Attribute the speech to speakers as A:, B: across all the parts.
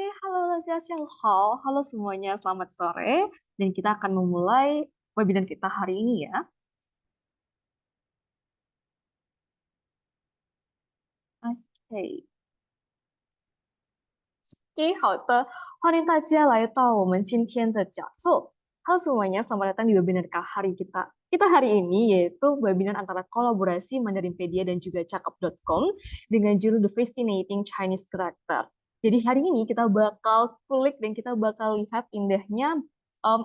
A: halo halo semuanya, selamat sore. Dan kita akan memulai webinar kita hari ini ya. Oke. 好的，欢迎大家来到我们今天的讲座。Halo semuanya, selamat datang di webinar hari kita. Kita hari ini yaitu webinar antara kolaborasi Mandarinpedia dan juga Cakap.com dengan judul The Fascinating Chinese Character. Jadi hari ini kita bakal kulik dan kita bakal lihat indahnya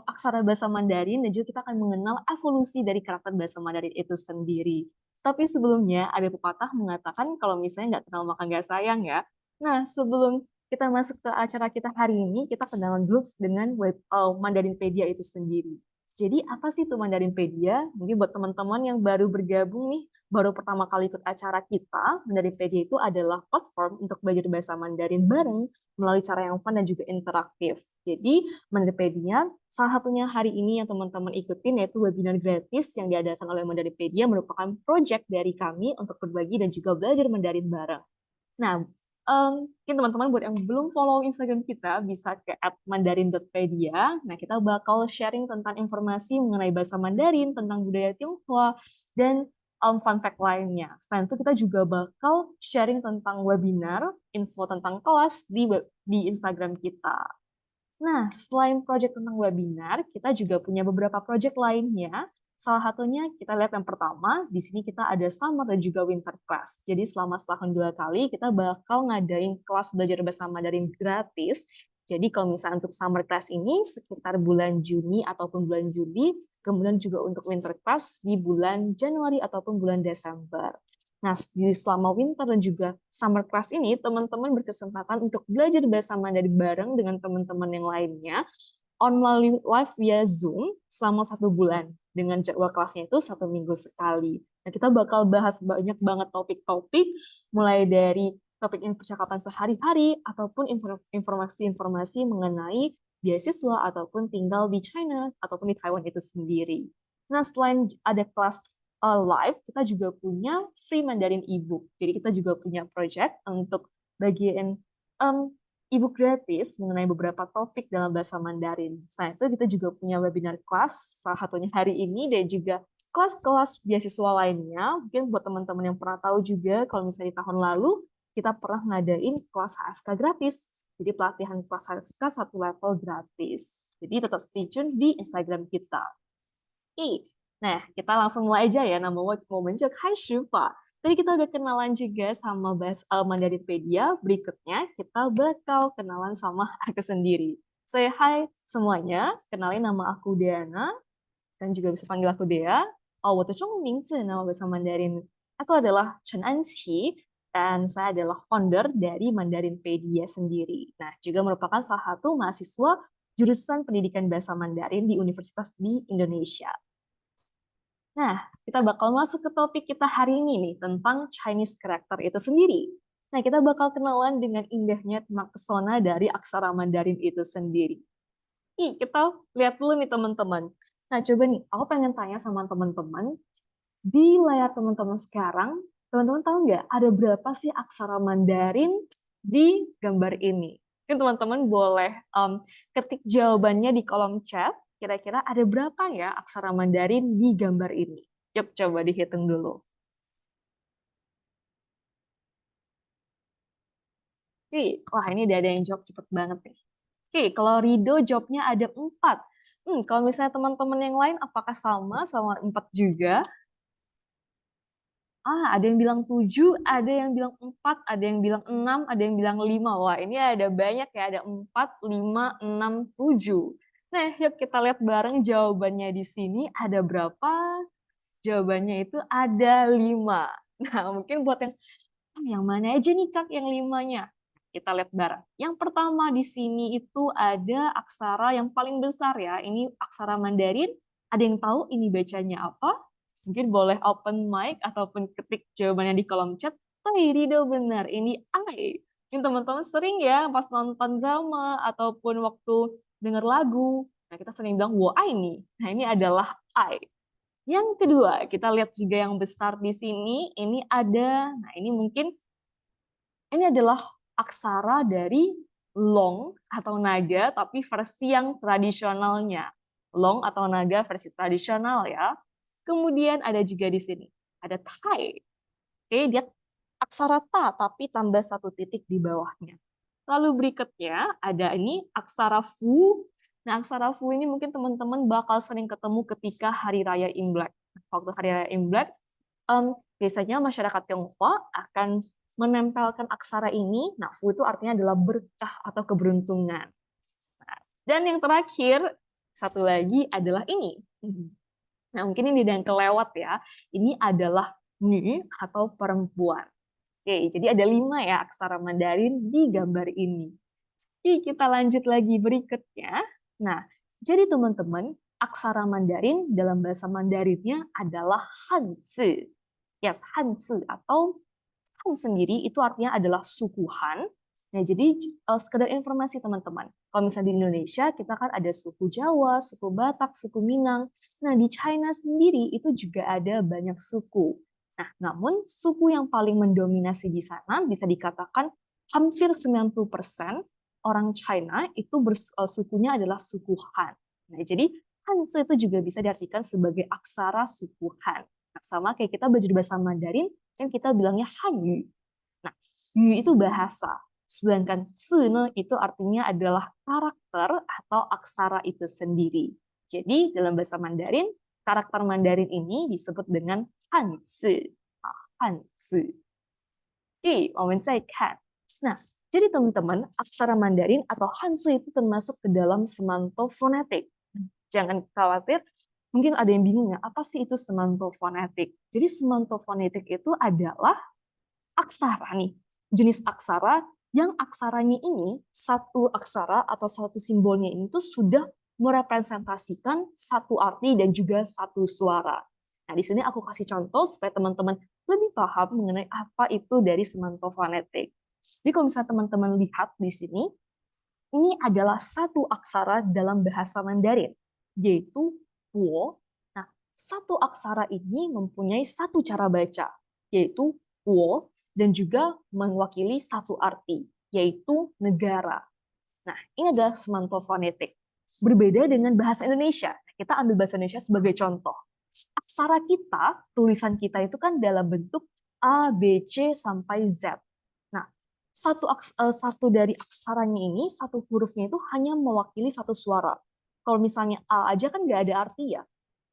A: aksara bahasa Mandarin dan juga kita akan mengenal evolusi dari karakter bahasa Mandarin itu sendiri. Tapi sebelumnya ada pepatah mengatakan kalau misalnya nggak kenal maka nggak sayang ya. Nah, sebelum kita masuk ke acara kita hari ini, kita kenalan dulu dengan Mandarinpedia itu sendiri. Jadi apa sih itu Mandarinpedia? Mungkin buat teman-teman yang baru bergabung nih, baru pertama kali ikut acara kita, Mandarinpedia itu adalah platform untuk belajar bahasa Mandarin bareng melalui cara yang fun dan juga interaktif. Jadi Mandarinpedia, salah satunya hari ini yang teman-teman ikutin yaitu webinar gratis yang diadakan oleh Mandarinpedia merupakan project dari kami untuk berbagi dan juga belajar Mandarin bareng. Nah, mungkin teman-teman buat yang belum follow Instagram kita bisa ke @mandarin.pedia. Nah, kita bakal sharing tentang informasi mengenai bahasa Mandarin, tentang budaya Tionghoa, dan fun fact lainnya. Selain itu, kita juga bakal sharing tentang webinar, info tentang kelas di Instagram kita. Nah, selain proyek tentang webinar, kita juga punya beberapa proyek lainnya. Salah satunya kita lihat yang pertama, di sini kita ada summer dan juga winter class. Jadi selama setahun 2 kali kita bakal ngadain kelas belajar bahasa Mandarin gratis. Jadi kalau misalnya untuk summer class ini sekitar bulan Juni ataupun bulan Juli, kemudian juga untuk winter class di bulan Januari ataupun bulan Desember. Nah, di selama winter dan juga summer class ini, teman-teman berkesempatan untuk belajar bahasa Mandarin bareng dengan teman-teman yang lainnya, online live via Zoom selama 1 bulan, dengan jadwal kelasnya itu 1 minggu sekali. Nah, kita bakal bahas banyak banget topik-topik, mulai dari topik percakapan sehari-hari, ataupun informasi-informasi mengenai beasiswa, ataupun tinggal di China, ataupun di Taiwan itu sendiri. Nah, selain ada kelas live, kita juga punya free Mandarin ebook. Jadi kita juga punya project untuk bagian ebook gratis mengenai beberapa topik dalam bahasa Mandarin. Selain itu kita juga punya webinar kelas, salah satunya hari ini, dan juga kelas-kelas beasiswa lainnya. Mungkin buat teman-teman yang pernah tahu juga, kalau misalnya di tahun lalu, kita pernah ngadain kelas HSK gratis. Jadi pelatihan kelas HSK 1 level gratis. Jadi tetap stay tune di Instagram kita. Oke, nah kita langsung mulai aja ya. Nama mau mencek. Hai Shufa. Tadi kita udah kenalan juga sama Mandarinpedia. Berikutnya kita bakal kenalan sama aku sendiri. Saya hai semuanya. Kenalin nama aku Deana dan juga bisa panggil aku Dea. Oh, 我的中文名字 nama bahasa Mandarin. Aku adalah Chen Anqi dan saya adalah founder dari Mandarinpedia sendiri. Nah, juga merupakan salah satu mahasiswa jurusan pendidikan bahasa Mandarin di Universitas di Indonesia. Nah, kita bakal masuk ke topik kita hari ini nih, tentang Chinese character itu sendiri. Nah, kita bakal kenalan dengan indahnya tentang pesona dari aksara Mandarin itu sendiri. Kita lihat dulu nih teman-teman. Nah, coba nih, aku pengen tanya sama teman-teman, di layar teman-teman sekarang, teman-teman tahu nggak ada berapa sih aksara Mandarin di gambar ini? Mungkin teman-teman boleh ketik jawabannya di kolom chat. Kira-kira ada berapa ya aksara Mandarin di gambar ini? Yuk coba dihitung dulu. Wah ini udah ada yang jawab cepet banget nih. Kalau Rido jawabnya ada 4. Kalau misalnya teman-teman yang lain apakah sama 4 juga? Ada yang bilang 7, ada yang bilang 4, ada yang bilang 6, ada yang bilang 5. Wah, ini ada banyak ya, ada 4, 5, 6, 7. Nah, yuk kita lihat bareng jawabannya di sini ada berapa? Jawabannya itu ada 5. Nah, mungkin buat yang mana aja nih Kak yang 5-nya? Kita lihat bareng. Yang pertama di sini itu ada aksara yang paling besar ya. Ini aksara Mandarin. Ada yang tahu ini bacanya apa? Mungkin boleh open mic ataupun ketik jawabannya di kolom chat. Tapi Rido benar, ini I. Ini teman-teman sering ya pas nonton drama ataupun waktu denger lagu. Nah, kita sering bilang, wo I nih. Nah, ini adalah I. Yang kedua, kita lihat juga yang besar di sini. Ini ada, nah ini mungkin, ini adalah aksara dari long atau naga, tapi versi yang tradisionalnya. Long atau naga versi tradisional ya. Kemudian ada juga di sini, ada Thai. Oke, dia aksara ta, tapi tambah satu titik di bawahnya. Lalu berikutnya ada ini aksara fu. Nah, aksara fu ini mungkin teman-teman bakal sering ketemu ketika Hari Raya Imlek. Waktu Hari Raya Imlek, biasanya masyarakat Tionghoa akan menempelkan aksara ini. Nah, fu itu artinya adalah berkah atau keberuntungan. Nah, dan yang terakhir, satu lagi adalah ini. Nah, mungkin ini yang kelewat ya. Ini adalah ni atau perempuan. Oke, jadi ada 5 ya aksara Mandarin di gambar ini. Oke, kita lanjut lagi berikutnya. Nah, jadi teman-teman, aksara Mandarin dalam bahasa Mandarinnya adalah Hanzi. Yes, Hanzi atau Han sendiri itu artinya adalah suku Han. Nah, jadi sekedar informasi teman-teman. Kalau misalnya di Indonesia, kita kan ada suku Jawa, suku Batak, suku Minang. Nah, di China sendiri itu juga ada banyak suku. Nah, namun suku yang paling mendominasi di sana bisa dikatakan hampir 90% orang China itu sukunya adalah suku Han. Nah, jadi Han itu juga bisa diartikan sebagai aksara suku Han. Nah, sama kayak kita belajar bahasa Mandarin, kan kita bilangnya Hanyu. Nah, Yu itu bahasa. Sedangkan Sune itu artinya adalah karakter atau aksara itu sendiri. Jadi dalam bahasa Mandarin, karakter Mandarin ini disebut dengan Hanzi. Hanzi. Oke, kan. Nah, jadi teman-teman, aksara Mandarin atau Hanzi itu termasuk ke dalam semantofonetik. Jangan khawatir, mungkin ada yang bingung ya, apa sih itu semantofonetik? Jadi semantofonetik itu adalah aksara nih, jenis aksara yang aksaranya ini, satu aksara atau satu simbolnya ini tuh sudah merepresentasikan satu arti dan juga satu suara. Nah, di sini aku kasih contoh supaya teman-teman lebih paham mengenai apa itu dari semantofonetik. Jadi kalau misalnya teman-teman lihat di sini, ini adalah satu aksara dalam bahasa Mandarin, yaitu wo. Nah, satu aksara ini mempunyai satu cara baca, yaitu wo, dan juga mewakili satu arti, yaitu negara. Nah, ini adalah semantofonetik. Berbeda dengan bahasa Indonesia. Kita ambil bahasa Indonesia sebagai contoh. Aksara kita, tulisan kita itu kan dalam bentuk A, B, C, sampai Z. Nah, satu dari aksaranya ini, satu hurufnya itu hanya mewakili satu suara. Kalau misalnya A aja kan nggak ada arti ya.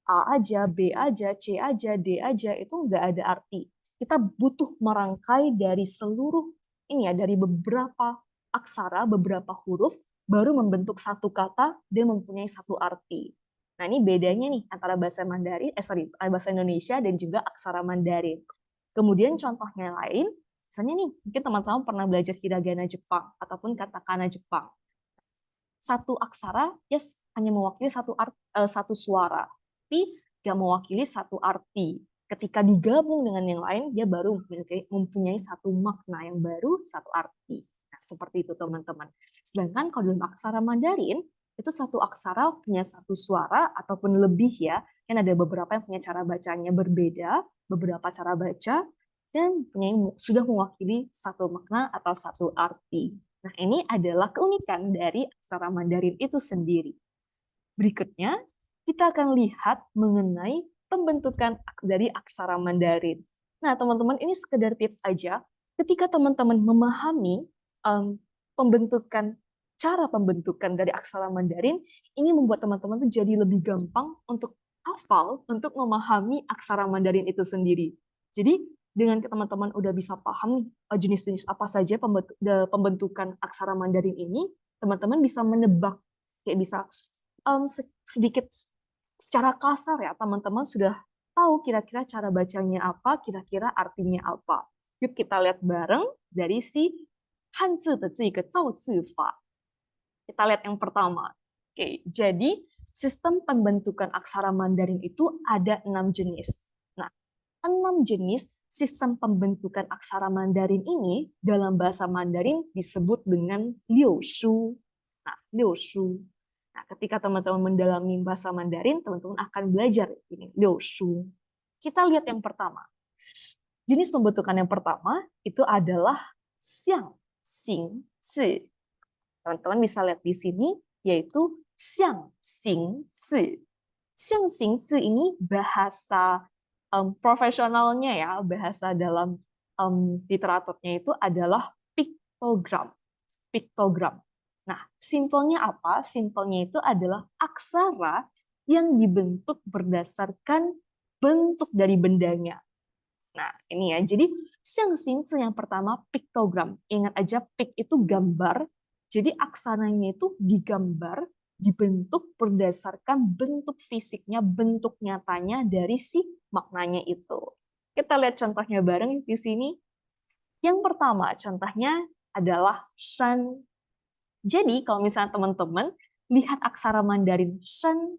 A: A aja, B aja, C aja, D aja, itu nggak ada arti. Kita butuh merangkai dari seluruh ini ya, dari beberapa aksara, beberapa huruf, baru membentuk satu kata dan mempunyai satu arti. Nah, ini bedanya nih antara bahasa Mandarin, bahasa Indonesia dan juga aksara Mandarin. Kemudian contohnya lain, misalnya nih, mungkin teman-teman pernah belajar hiragana Jepang ataupun katakana Jepang. Satu aksara, yes, hanya mewakili satu suara, tapi nggak mewakili satu arti. Ketika digabung dengan yang lain, dia baru mempunyai satu makna yang baru, satu arti. Nah, seperti itu teman-teman. Sedangkan kalau dalam aksara Mandarin, itu satu aksara punya satu suara ataupun lebih ya, kan ada beberapa yang punya cara bacanya berbeda, beberapa cara baca, dan sudah mewakili satu makna atau satu arti. Nah, ini adalah keunikan dari aksara Mandarin itu sendiri. Berikutnya, kita akan lihat mengenai pembentukan dari aksara Mandarin. Nah, teman-teman, ini sekedar tips aja. Ketika teman-teman memahami cara pembentukan dari aksara Mandarin, ini membuat teman-teman tuh jadi lebih gampang untuk hafal, untuk memahami aksara Mandarin itu sendiri. Jadi, dengan teman-teman udah bisa paham jenis-jenis apa saja pembentukan aksara Mandarin ini, teman-teman bisa menebak, kayak bisa sedikit secara kasar ya, teman-teman sudah tahu kira-kira cara bacanya apa, kira-kira artinya apa. Yuk kita lihat bareng dari si Hanzi de ke Zhao Zi Fa. Kita lihat yang pertama. Oke, jadi sistem pembentukan aksara Mandarin itu ada 6 jenis. Nah, 6 jenis sistem pembentukan aksara Mandarin ini dalam bahasa Mandarin disebut dengan liu shu. Nah, liu shu. Nah, ketika teman-teman mendalami bahasa Mandarin, teman-teman akan belajar ini liu shu. Kita lihat yang pertama. Jenis pembentukan yang pertama itu adalah xiang, xing, zi. Teman-teman bisa lihat di sini, yaitu xiang xing zi. Xiang xing zi ini bahasa profesionalnya ya, bahasa dalam literaturnya itu adalah piktogram. Piktogram. Nah, simpelnya apa? Simpelnya itu adalah aksara yang dibentuk berdasarkan bentuk dari bendanya. Nah, ini ya. Jadi, Xiang Xingzi yang pertama piktogram. Ingat aja, pik itu gambar. Jadi, aksaranya itu digambar, dibentuk berdasarkan bentuk fisiknya, bentuk nyatanya dari si maknanya itu. Kita lihat contohnya bareng di sini. Yang pertama, contohnya adalah shan. Jadi, kalau misalnya teman-teman lihat aksara Mandarin shan,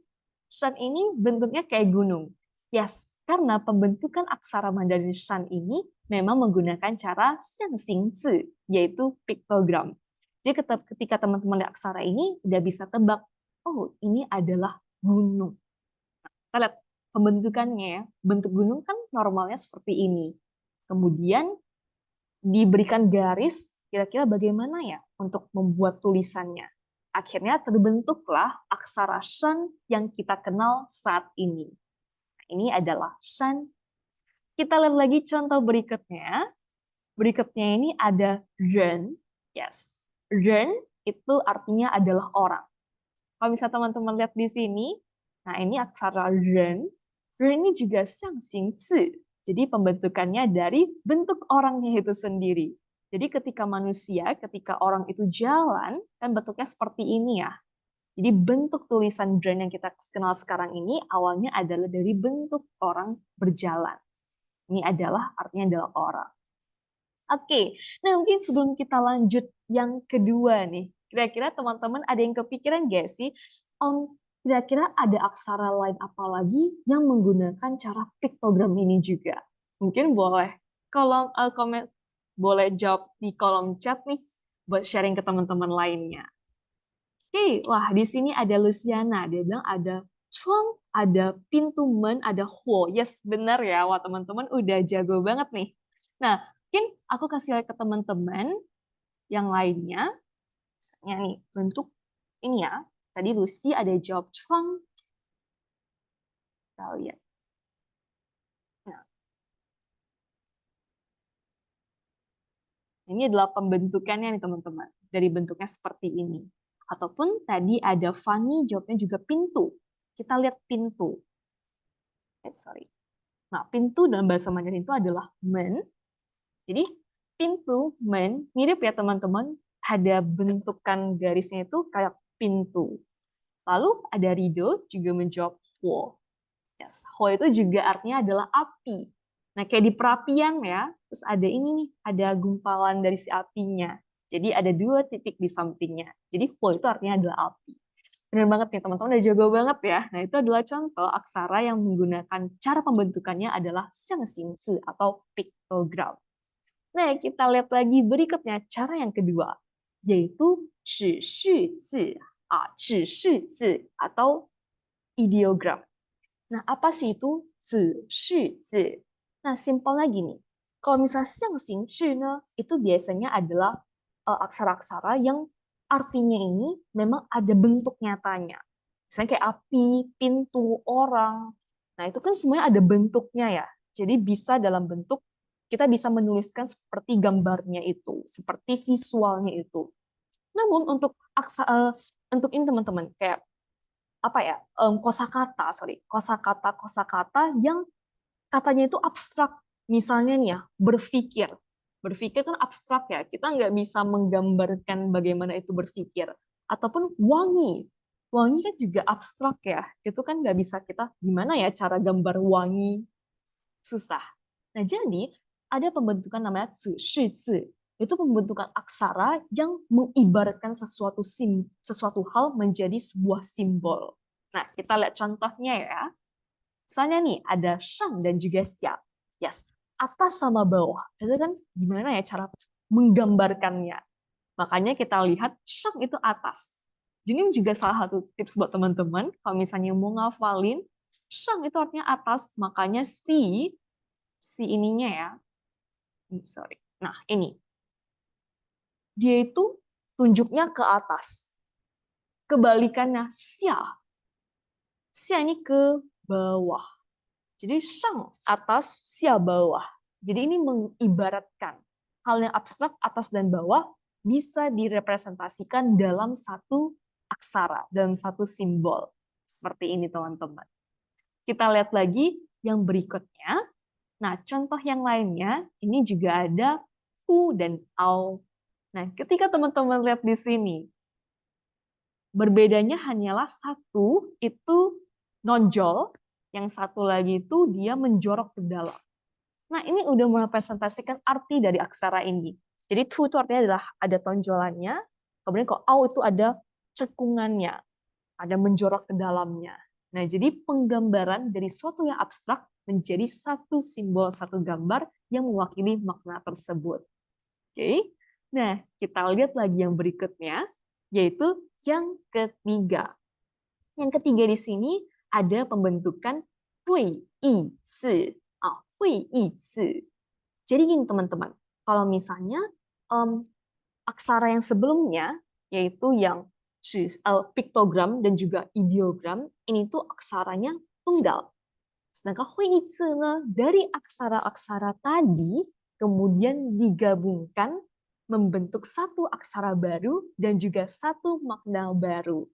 A: shan ini bentuknya kayak gunung. Yes, karena pembentukan aksara Mandarin shan ini memang menggunakan cara Zi, yaitu piktogram. Jadi ketika teman-teman lihat aksara ini, udah bisa tebak, oh ini adalah gunung. Kita lihat pembentukannya ya. Bentuk gunung kan normalnya seperti ini. Kemudian diberikan garis, kira-kira bagaimana ya untuk membuat tulisannya. Akhirnya terbentuklah aksara shan yang kita kenal saat ini. Ini adalah shan. Kita lihat lagi contoh berikutnya. Berikutnya ini ada ren. Yes. Ren itu artinya adalah orang. Kalau misalnya teman-teman lihat di sini, nah ini aksara ren. Ren ini juga xiang xing zi. Jadi pembentukannya dari bentuk orangnya itu sendiri. Jadi ketika manusia, ketika orang itu jalan, kan bentuknya seperti ini ya. Jadi bentuk tulisan ren yang kita kenal sekarang ini awalnya adalah dari bentuk orang berjalan. Ini adalah artinya adalah orang. Oke, nah mungkin sebelum kita lanjut yang kedua nih, kira-kira teman-teman ada yang kepikiran gak sih, kira-kira ada aksara lain apa lagi yang menggunakan cara piktogram ini juga? Mungkin boleh komen, boleh jawab di kolom chat nih, buat sharing ke teman-teman lainnya. Oke, wah di sini ada Luciana, dia bilang ada cuang, ada pintu men, ada huo. Yes, benar ya, wah teman-teman udah jago banget nih. Nah, mungkin aku kasih lihat ke teman-teman yang lainnya. Misalnya nih, bentuk ini ya. Tadi Lucy ada jawab cuang. Kita lihat. Nah, ini adalah pembentukannya nih teman-teman. Dari bentuknya seperti ini. Ataupun tadi ada Fanny jawabnya juga pintu. Kita lihat pintu. Sorry. Nah, pintu dalam bahasa Mandarin itu adalah men. Jadi pintu, men, mirip ya teman-teman, ada bentukan garisnya itu kayak pintu. Lalu ada Rido juga menjawab Ho. Yes, Ho itu juga artinya adalah api. Nah, kayak di perapian ya, terus ada ini nih, ada gumpalan dari si apinya. Jadi ada 2 titik di sampingnya. Jadi Ho itu artinya adalah api. Benar banget nih teman-teman, udah jago banget ya. Nah, itu adalah contoh aksara yang menggunakan cara pembentukannya adalah xiang xing zi atau piktogram. Nah, kita lihat lagi berikutnya cara yang kedua, yaitu 指序字指序字 atau ideogram. Nah, apa sih itu 指序字? Nah, simpel lagi nih. Kalau misalnya 象形字呢, itu biasanya adalah aksara-aksara yang artinya ini memang ada bentuk nyatanya. Misalnya kayak api, pintu, orang. Nah, itu kan semuanya ada bentuknya ya. Jadi bisa dalam bentuk kita bisa menuliskan seperti gambarnya itu, seperti visualnya itu. Namun untuk ini teman-teman kayak apa ya? Kosakata yang katanya itu abstrak. Misalnya nih ya, berpikir. Berpikir kan abstrak ya, kita nggak bisa menggambarkan bagaimana itu berpikir. Ataupun wangi. Wangi kan juga abstrak ya, itu kan nggak bisa kita, gimana ya cara gambar wangi? Susah. Nah, jadi ada pembentukan namanya zi, shi, zi. Itu pembentukan aksara yang mengibaratkan sesuatu hal menjadi sebuah simbol. Nah, kita lihat contohnya ya. Misalnya nih, ada shang dan juga xia. Yes, atas sama bawah. Itu kan gimana ya cara menggambarkannya. Makanya kita lihat shang itu atas. Ini juga salah satu tips buat teman-teman. Kalau misalnya mau ngafalin, shang itu artinya atas. Makanya si ininya ya. Sorry. Nah, ini. Dia itu tunjuknya ke atas. Kebalikannya xia. Xia ini ke bawah. Jadi shang atas, xia bawah. Jadi ini mengibaratkan hal yang abstrak atas dan bawah bisa direpresentasikan dalam satu aksara, dalam satu simbol. Seperti ini teman-teman. Kita lihat lagi yang berikutnya. Nah, contoh yang lainnya, ini juga ada u dan au. Nah, ketika teman-teman lihat di sini, berbedanya hanyalah satu itu nonjol, yang satu lagi itu dia menjorok ke dalam. Nah, ini udah merepresentasikan arti dari aksara ini. Jadi tu itu artinya adalah ada tonjolannya, kemudian kalau au itu ada cekungannya, ada menjorok ke dalamnya. Nah, jadi penggambaran dari suatu yang abstrak menjadi satu simbol, satu gambar yang mewakili makna tersebut. Oke. Nah, kita lihat lagi yang berikutnya, yaitu yang ketiga. Yang ketiga di sini ada pembentukan hui yi ci. Hui yi ci. Jadi gini teman-teman, kalau misalnya aksara yang sebelumnya, yaitu yang piktogram dan juga ideogram, ini tuh aksaranya tunggal. Sedangkan hui yi ci dari aksara-aksara tadi kemudian digabungkan membentuk satu aksara baru dan juga satu makna baru.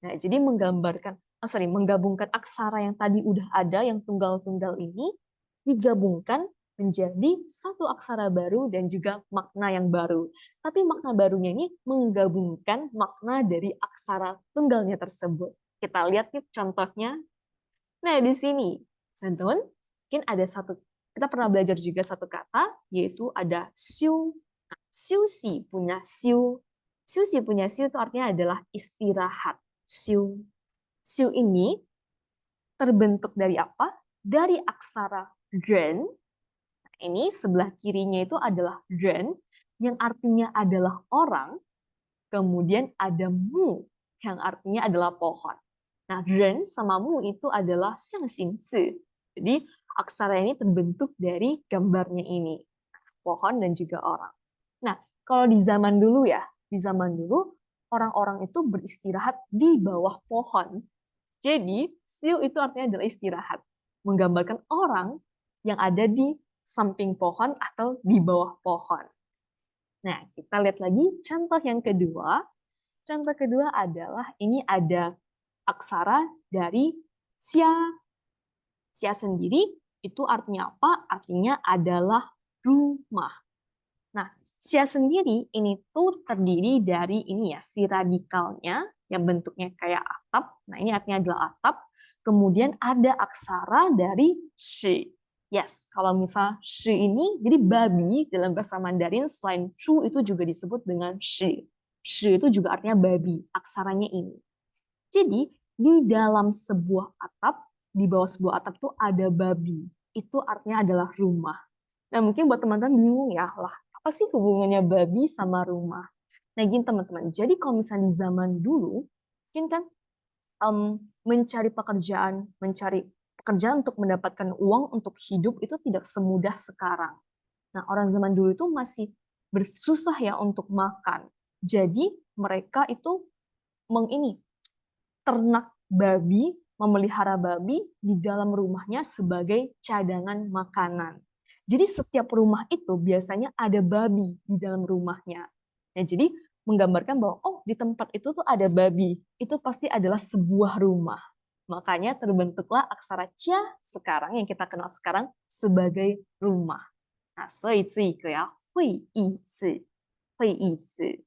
A: Nah, jadi menggabungkan aksara yang tadi udah ada, yang tunggal-tunggal ini, digabungkan menjadi satu aksara baru dan juga makna yang baru. Tapi makna barunya ini menggabungkan makna dari aksara tunggalnya tersebut. Kita lihat nih contohnya. Nah, di sini, teman-teman, mungkin ada kita pernah belajar juga satu kata, yaitu ada siu. Siu si punya siu. Siu si punya siu itu artinya adalah istirahat. Siu. Siu ini terbentuk dari apa? Dari aksara ren. Ini sebelah kirinya itu adalah ren, yang artinya adalah orang. Kemudian ada mu, yang artinya adalah pohon. Nah, ren sama mu itu adalah xiang xin zi. Jadi, aksara ini terbentuk dari gambarnya ini. Pohon dan juga orang. Nah, kalau di zaman dulu ya, di zaman dulu orang-orang itu beristirahat di bawah pohon. Jadi, siu itu artinya adalah istirahat. Menggambarkan orang yang ada di samping pohon atau di bawah pohon. Nah, kita lihat lagi contoh yang kedua. Contoh kedua adalah ini ada aksara dari xia. Xia sendiri itu artinya apa? Artinya adalah rumah. Nah, xia sendiri ini tuh terdiri dari ini ya, si radikalnya yang bentuknya kayak atap. Nah, ini artinya adalah atap. Kemudian ada aksara dari shi. Yes, kalau misal shi ini, jadi babi dalam bahasa Mandarin selain chu itu juga disebut dengan shi. Shi itu juga artinya babi, aksaranya ini. Jadi, di dalam sebuah atap, di bawah sebuah atap tuh ada babi. Itu artinya adalah rumah. Nah, mungkin buat teman-teman bingung ya, lah, apa sih hubungannya babi sama rumah? Nah, gini teman-teman, jadi kalau misalnya di zaman dulu, mungkin kan mencari pekerjaan untuk mendapatkan uang untuk hidup itu tidak semudah sekarang. Nah, orang zaman dulu itu masih bersusah ya untuk makan. Jadi, mereka itu ternak babi, memelihara babi di dalam rumahnya sebagai cadangan makanan. Jadi setiap rumah itu biasanya ada babi di dalam rumahnya. Nah, jadi menggambarkan bahwa di tempat itu tuh ada babi. Itu pasti adalah sebuah rumah. Makanya terbentuklah aksara cia sekarang yang kita kenal sekarang sebagai rumah. Nah, 所以这个要会意字，会意字。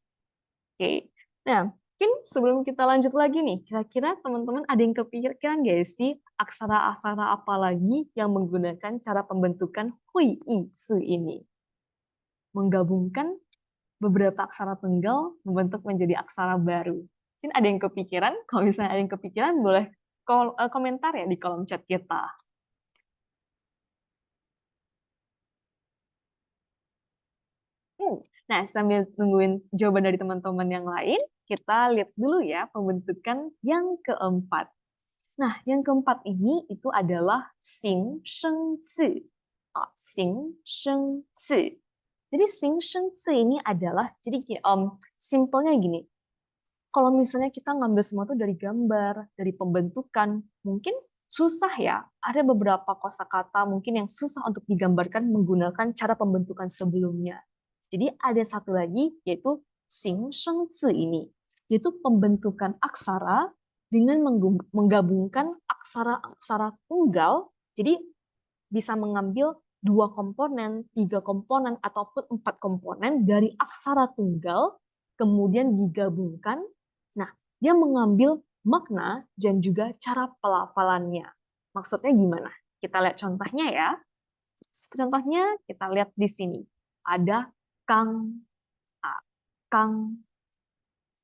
A: Oke. Nah, mungkin sebelum kita lanjut lagi nih, kira-kira teman-teman ada yang kepikiran nggak sih aksara-aksara apa lagi yang menggunakan cara pembentukan hui yi su ini? Menggabungkan beberapa aksara tunggal membentuk menjadi aksara baru. Mungkin ada yang kepikiran? Kalau misalnya ada yang kepikiran, boleh komentar ya di kolom chat kita. Nah, sambil nungguin jawaban dari teman-teman yang lain, kita lihat dulu ya pembentukan yang keempat. Nah, yang keempat ini itu adalah xing sheng zi. Xing sheng zi. Jadi Xing Sheng Zi ini adalah, jadi simpelnya gini, kalau misalnya kita ngambil semua itu dari gambar, dari pembentukan, mungkin susah ya. Ada beberapa kosakata mungkin yang susah untuk digambarkan menggunakan cara pembentukan sebelumnya. Jadi ada satu lagi yaitu Xing Sheng Zi ini, yaitu pembentukan aksara dengan menggabungkan aksara-aksara tunggal. Jadi bisa mengambil 2 komponen, 3 komponen, ataupun 4 komponen dari aksara tunggal, kemudian digabungkan. Nah, dia mengambil makna dan juga cara pelafalannya. Maksudnya gimana? Kita lihat contohnya ya. Contohnya kita lihat di sini. Ada Kang. Kang.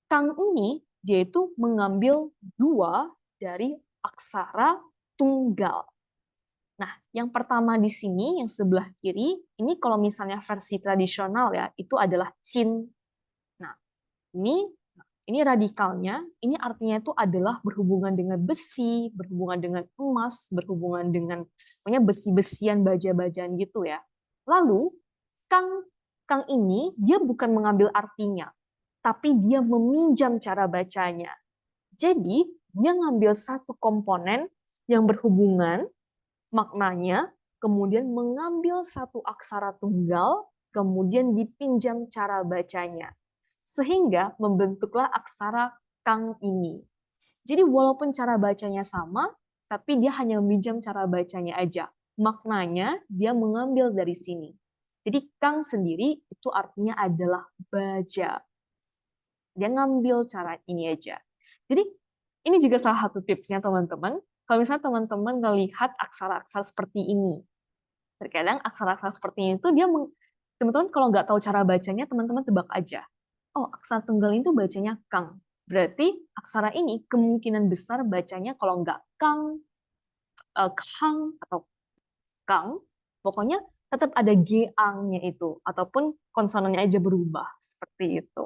A: Kang ini dia itu mengambil 2 dari aksara tunggal. Nah, yang pertama di sini, yang sebelah kiri, ini kalau misalnya versi tradisional ya, itu adalah Cin. Nah, ini radikalnya, ini artinya itu adalah berhubungan dengan besi, berhubungan dengan emas, berhubungan dengan pokoknya besi-besian, baja-bajaan gitu ya. Lalu, Kang Kang ini dia bukan mengambil artinya, tapi dia meminjam cara bacanya. Jadi, dia ngambil satu komponen yang berhubungan maknanya, kemudian mengambil satu aksara tunggal, kemudian dipinjam cara bacanya. Sehingga membentuklah aksara Kang ini. Jadi walaupun cara bacanya sama, tapi dia hanya meminjam cara bacanya aja. Maknanya dia mengambil dari sini. Jadi Kang sendiri itu artinya adalah baja. Dia ngambil cara ini aja. Jadi ini juga salah satu tipsnya teman-teman. Kalau misalnya teman-teman melihat aksara-aksara seperti ini, terkadang aksara-aksara seperti ini tuh teman-teman kalau nggak tahu cara bacanya, teman-teman tebak aja. Oh, aksara tunggal itu bacanya Kang. Berarti aksara ini kemungkinan besar bacanya kalau nggak Kang, Kang atau Kang, pokoknya tetap ada G-angnya itu, ataupun konsonannya aja berubah seperti itu.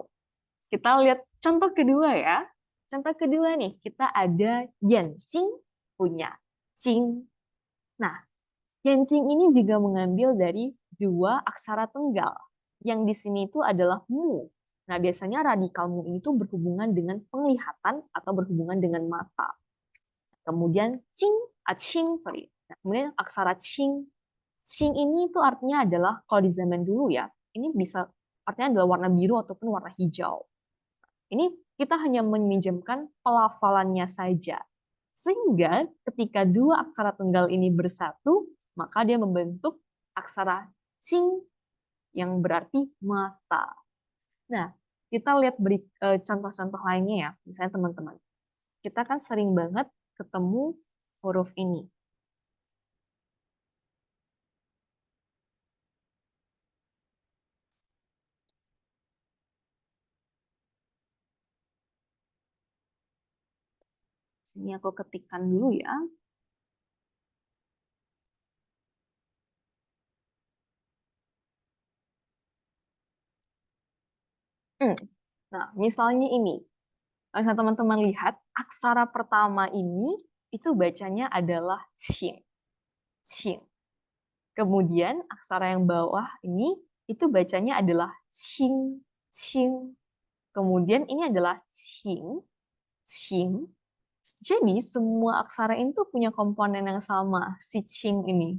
A: Kita lihat contoh kedua ya. Contoh kedua nih, kita ada Yanxing punya Qing. Nah, Yanxing ini juga mengambil dari 2 aksara tunggal. Yang di sini itu adalah mu. Nah, biasanya radikal mu ini tuh berhubungan dengan penglihatan atau berhubungan dengan mata. Kemudian sorry. Nah, kemudian aksara Qing. Qing ini tuh artinya adalah, kalau di zaman dulu ya, ini bisa artinya adalah warna biru ataupun warna hijau. Ini kita hanya meminjamkan pelafalannya saja. Sehingga ketika 2 aksara tunggal ini bersatu, maka dia membentuk aksara Qing yang berarti mata. Nah, kita lihat contoh-contoh lainnya ya. Misalnya teman-teman, kita kan sering banget ketemu huruf ini. Sini aku ketikkan dulu ya. Nah, misalnya ini. Misalnya teman-teman lihat, aksara pertama ini itu bacanya adalah Qing. Qing. Kemudian aksara yang bawah ini itu bacanya adalah Qing. Qing. Kemudian ini adalah Qing. Qing. Jadi semua aksara itu punya komponen yang sama, si Qing ini.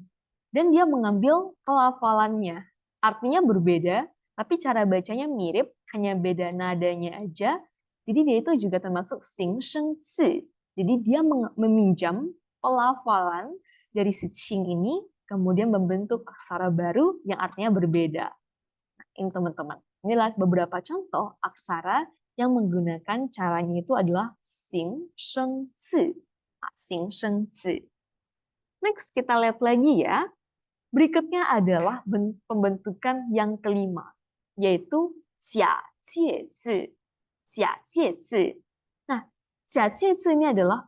A: Dan dia mengambil pelafalannya. Artinya berbeda, tapi cara bacanya mirip, hanya beda nadanya aja. Jadi dia itu juga termasuk Xing Sheng Zi. Jadi dia meminjam pelafalan dari si Qing ini, kemudian membentuk aksara baru yang artinya berbeda. Nah, ini teman-teman. Inilah beberapa contoh aksara yang menggunakan caranya itu adalah Xing Sheng Zi. Xing Sheng Zi. Next, kita lihat lagi ya. Berikutnya adalah pembentukan yang kelima, yaitu Jia Jie Zi. Jia Jie Zi. Nah, Jia Jie Zi ini adalah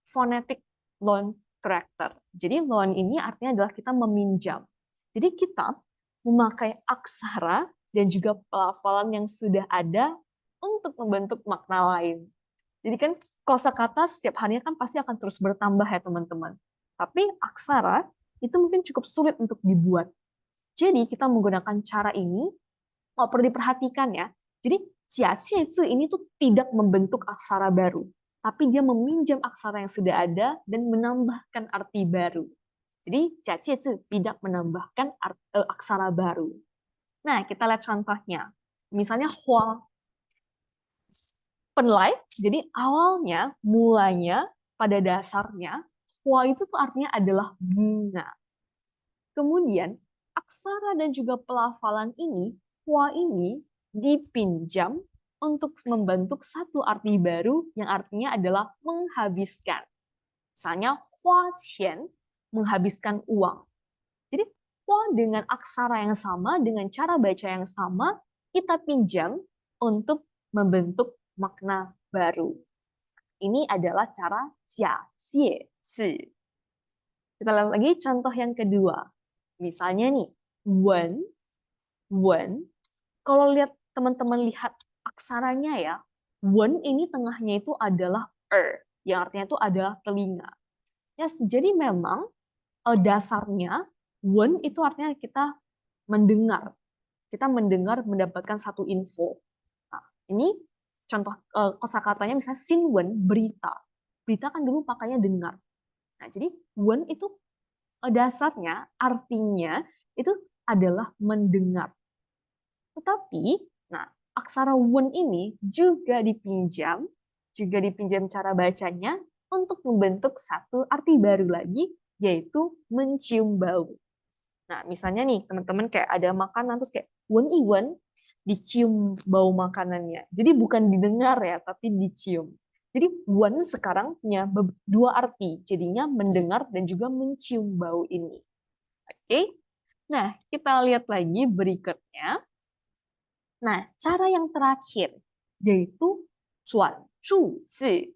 A: phonetic loan character. Jadi loan ini artinya adalah kita meminjam. Jadi kita memakai aksara dan juga pelafalan yang sudah ada untuk membentuk makna lain. Jadi kan kosakata setiap harinya kan pasti akan terus bertambah ya teman-teman. Tapi aksara itu mungkin cukup sulit untuk dibuat. Jadi kita menggunakan cara ini, perlu diperhatikan ya. Jadi jia cie zi ini tuh tidak membentuk aksara baru, tapi dia meminjam aksara yang sudah ada dan menambahkan arti baru. Jadi jia cie zi tidak menambahkan aksara baru. Nah, kita lihat contohnya. Misalnya hua, penlai, jadi awalnya, mulanya, pada dasarnya, hua itu tuh artinya adalah bunga. Kemudian, aksara dan juga pelafalan ini, hua ini dipinjam untuk membentuk satu arti baru yang artinya adalah menghabiskan. Misalnya, hua qian, menghabiskan uang. Jadi, hua dengan aksara yang sama, dengan cara baca yang sama, kita pinjam untuk membentuk makna baru. Ini adalah cara jia jie zi. Kita lihat lagi contoh yang kedua. Misalnya nih, wen, wen. Kalau lihat teman-teman lihat aksaranya ya, wen ini tengahnya itu adalah yang artinya itu adalah telinga. Ya, jadi memang dasarnya wen itu artinya kita mendengar. Kita mendengar mendapatkan satu info. Nah, ini contoh kosakatanya misalnya sinwen, berita. Berita kan dulu pakainya dengar. Nah, jadi wen itu dasarnya artinya itu adalah mendengar. Tetapi, nah, aksara wen ini juga dipinjam cara bacanya untuk membentuk satu arti baru lagi, yaitu mencium bau. Nah, misalnya nih, teman-teman kayak ada makanan, terus kayak wen iwen, dicium bau makanannya. Jadi bukan didengar ya, tapi dicium. Jadi wen sekarang punya dua arti, jadinya mendengar dan juga mencium bau ini. Oke? Nah, kita lihat lagi berikutnya. Nah, cara yang terakhir, yaitu cuan zu zi.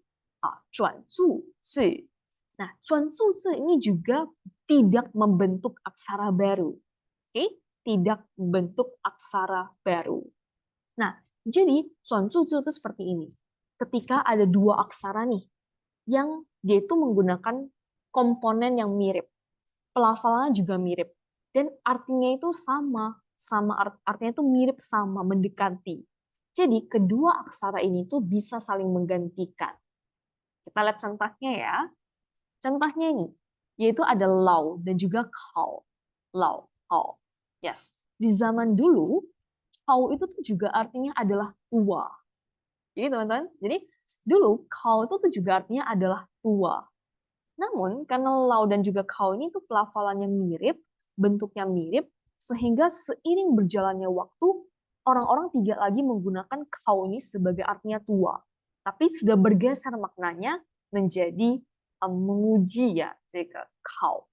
A: Cuan zu zi. Nah, cuan zu zi ini juga tidak membentuk aksara baru. Oke? Tidak membentuk aksara baru. Nah, jadi cuan zu zi itu seperti ini. Ketika ada dua aksara nih, yang dia itu menggunakan komponen yang mirip. Pelafalannya juga mirip. Dan artinya itu artinya itu mirip sama, mendekati. Jadi kedua aksara ini tuh bisa saling menggantikan. Kita lihat contohnya ya. Contohnya ini, yaitu ada lau dan juga kau. Lau, kau. Yes. Di zaman dulu, kau itu tuh juga artinya adalah tua. Jadi teman-teman, jadi dulu kau itu tuh juga artinya adalah tua. Namun, karena lau dan juga kau ini tuh pelafalannya mirip, bentuknya mirip, sehingga seiring berjalannya waktu, orang-orang tidak lagi menggunakan kau ini sebagai artinya tua. Tapi sudah bergeser maknanya menjadi menguji ya, jika kau.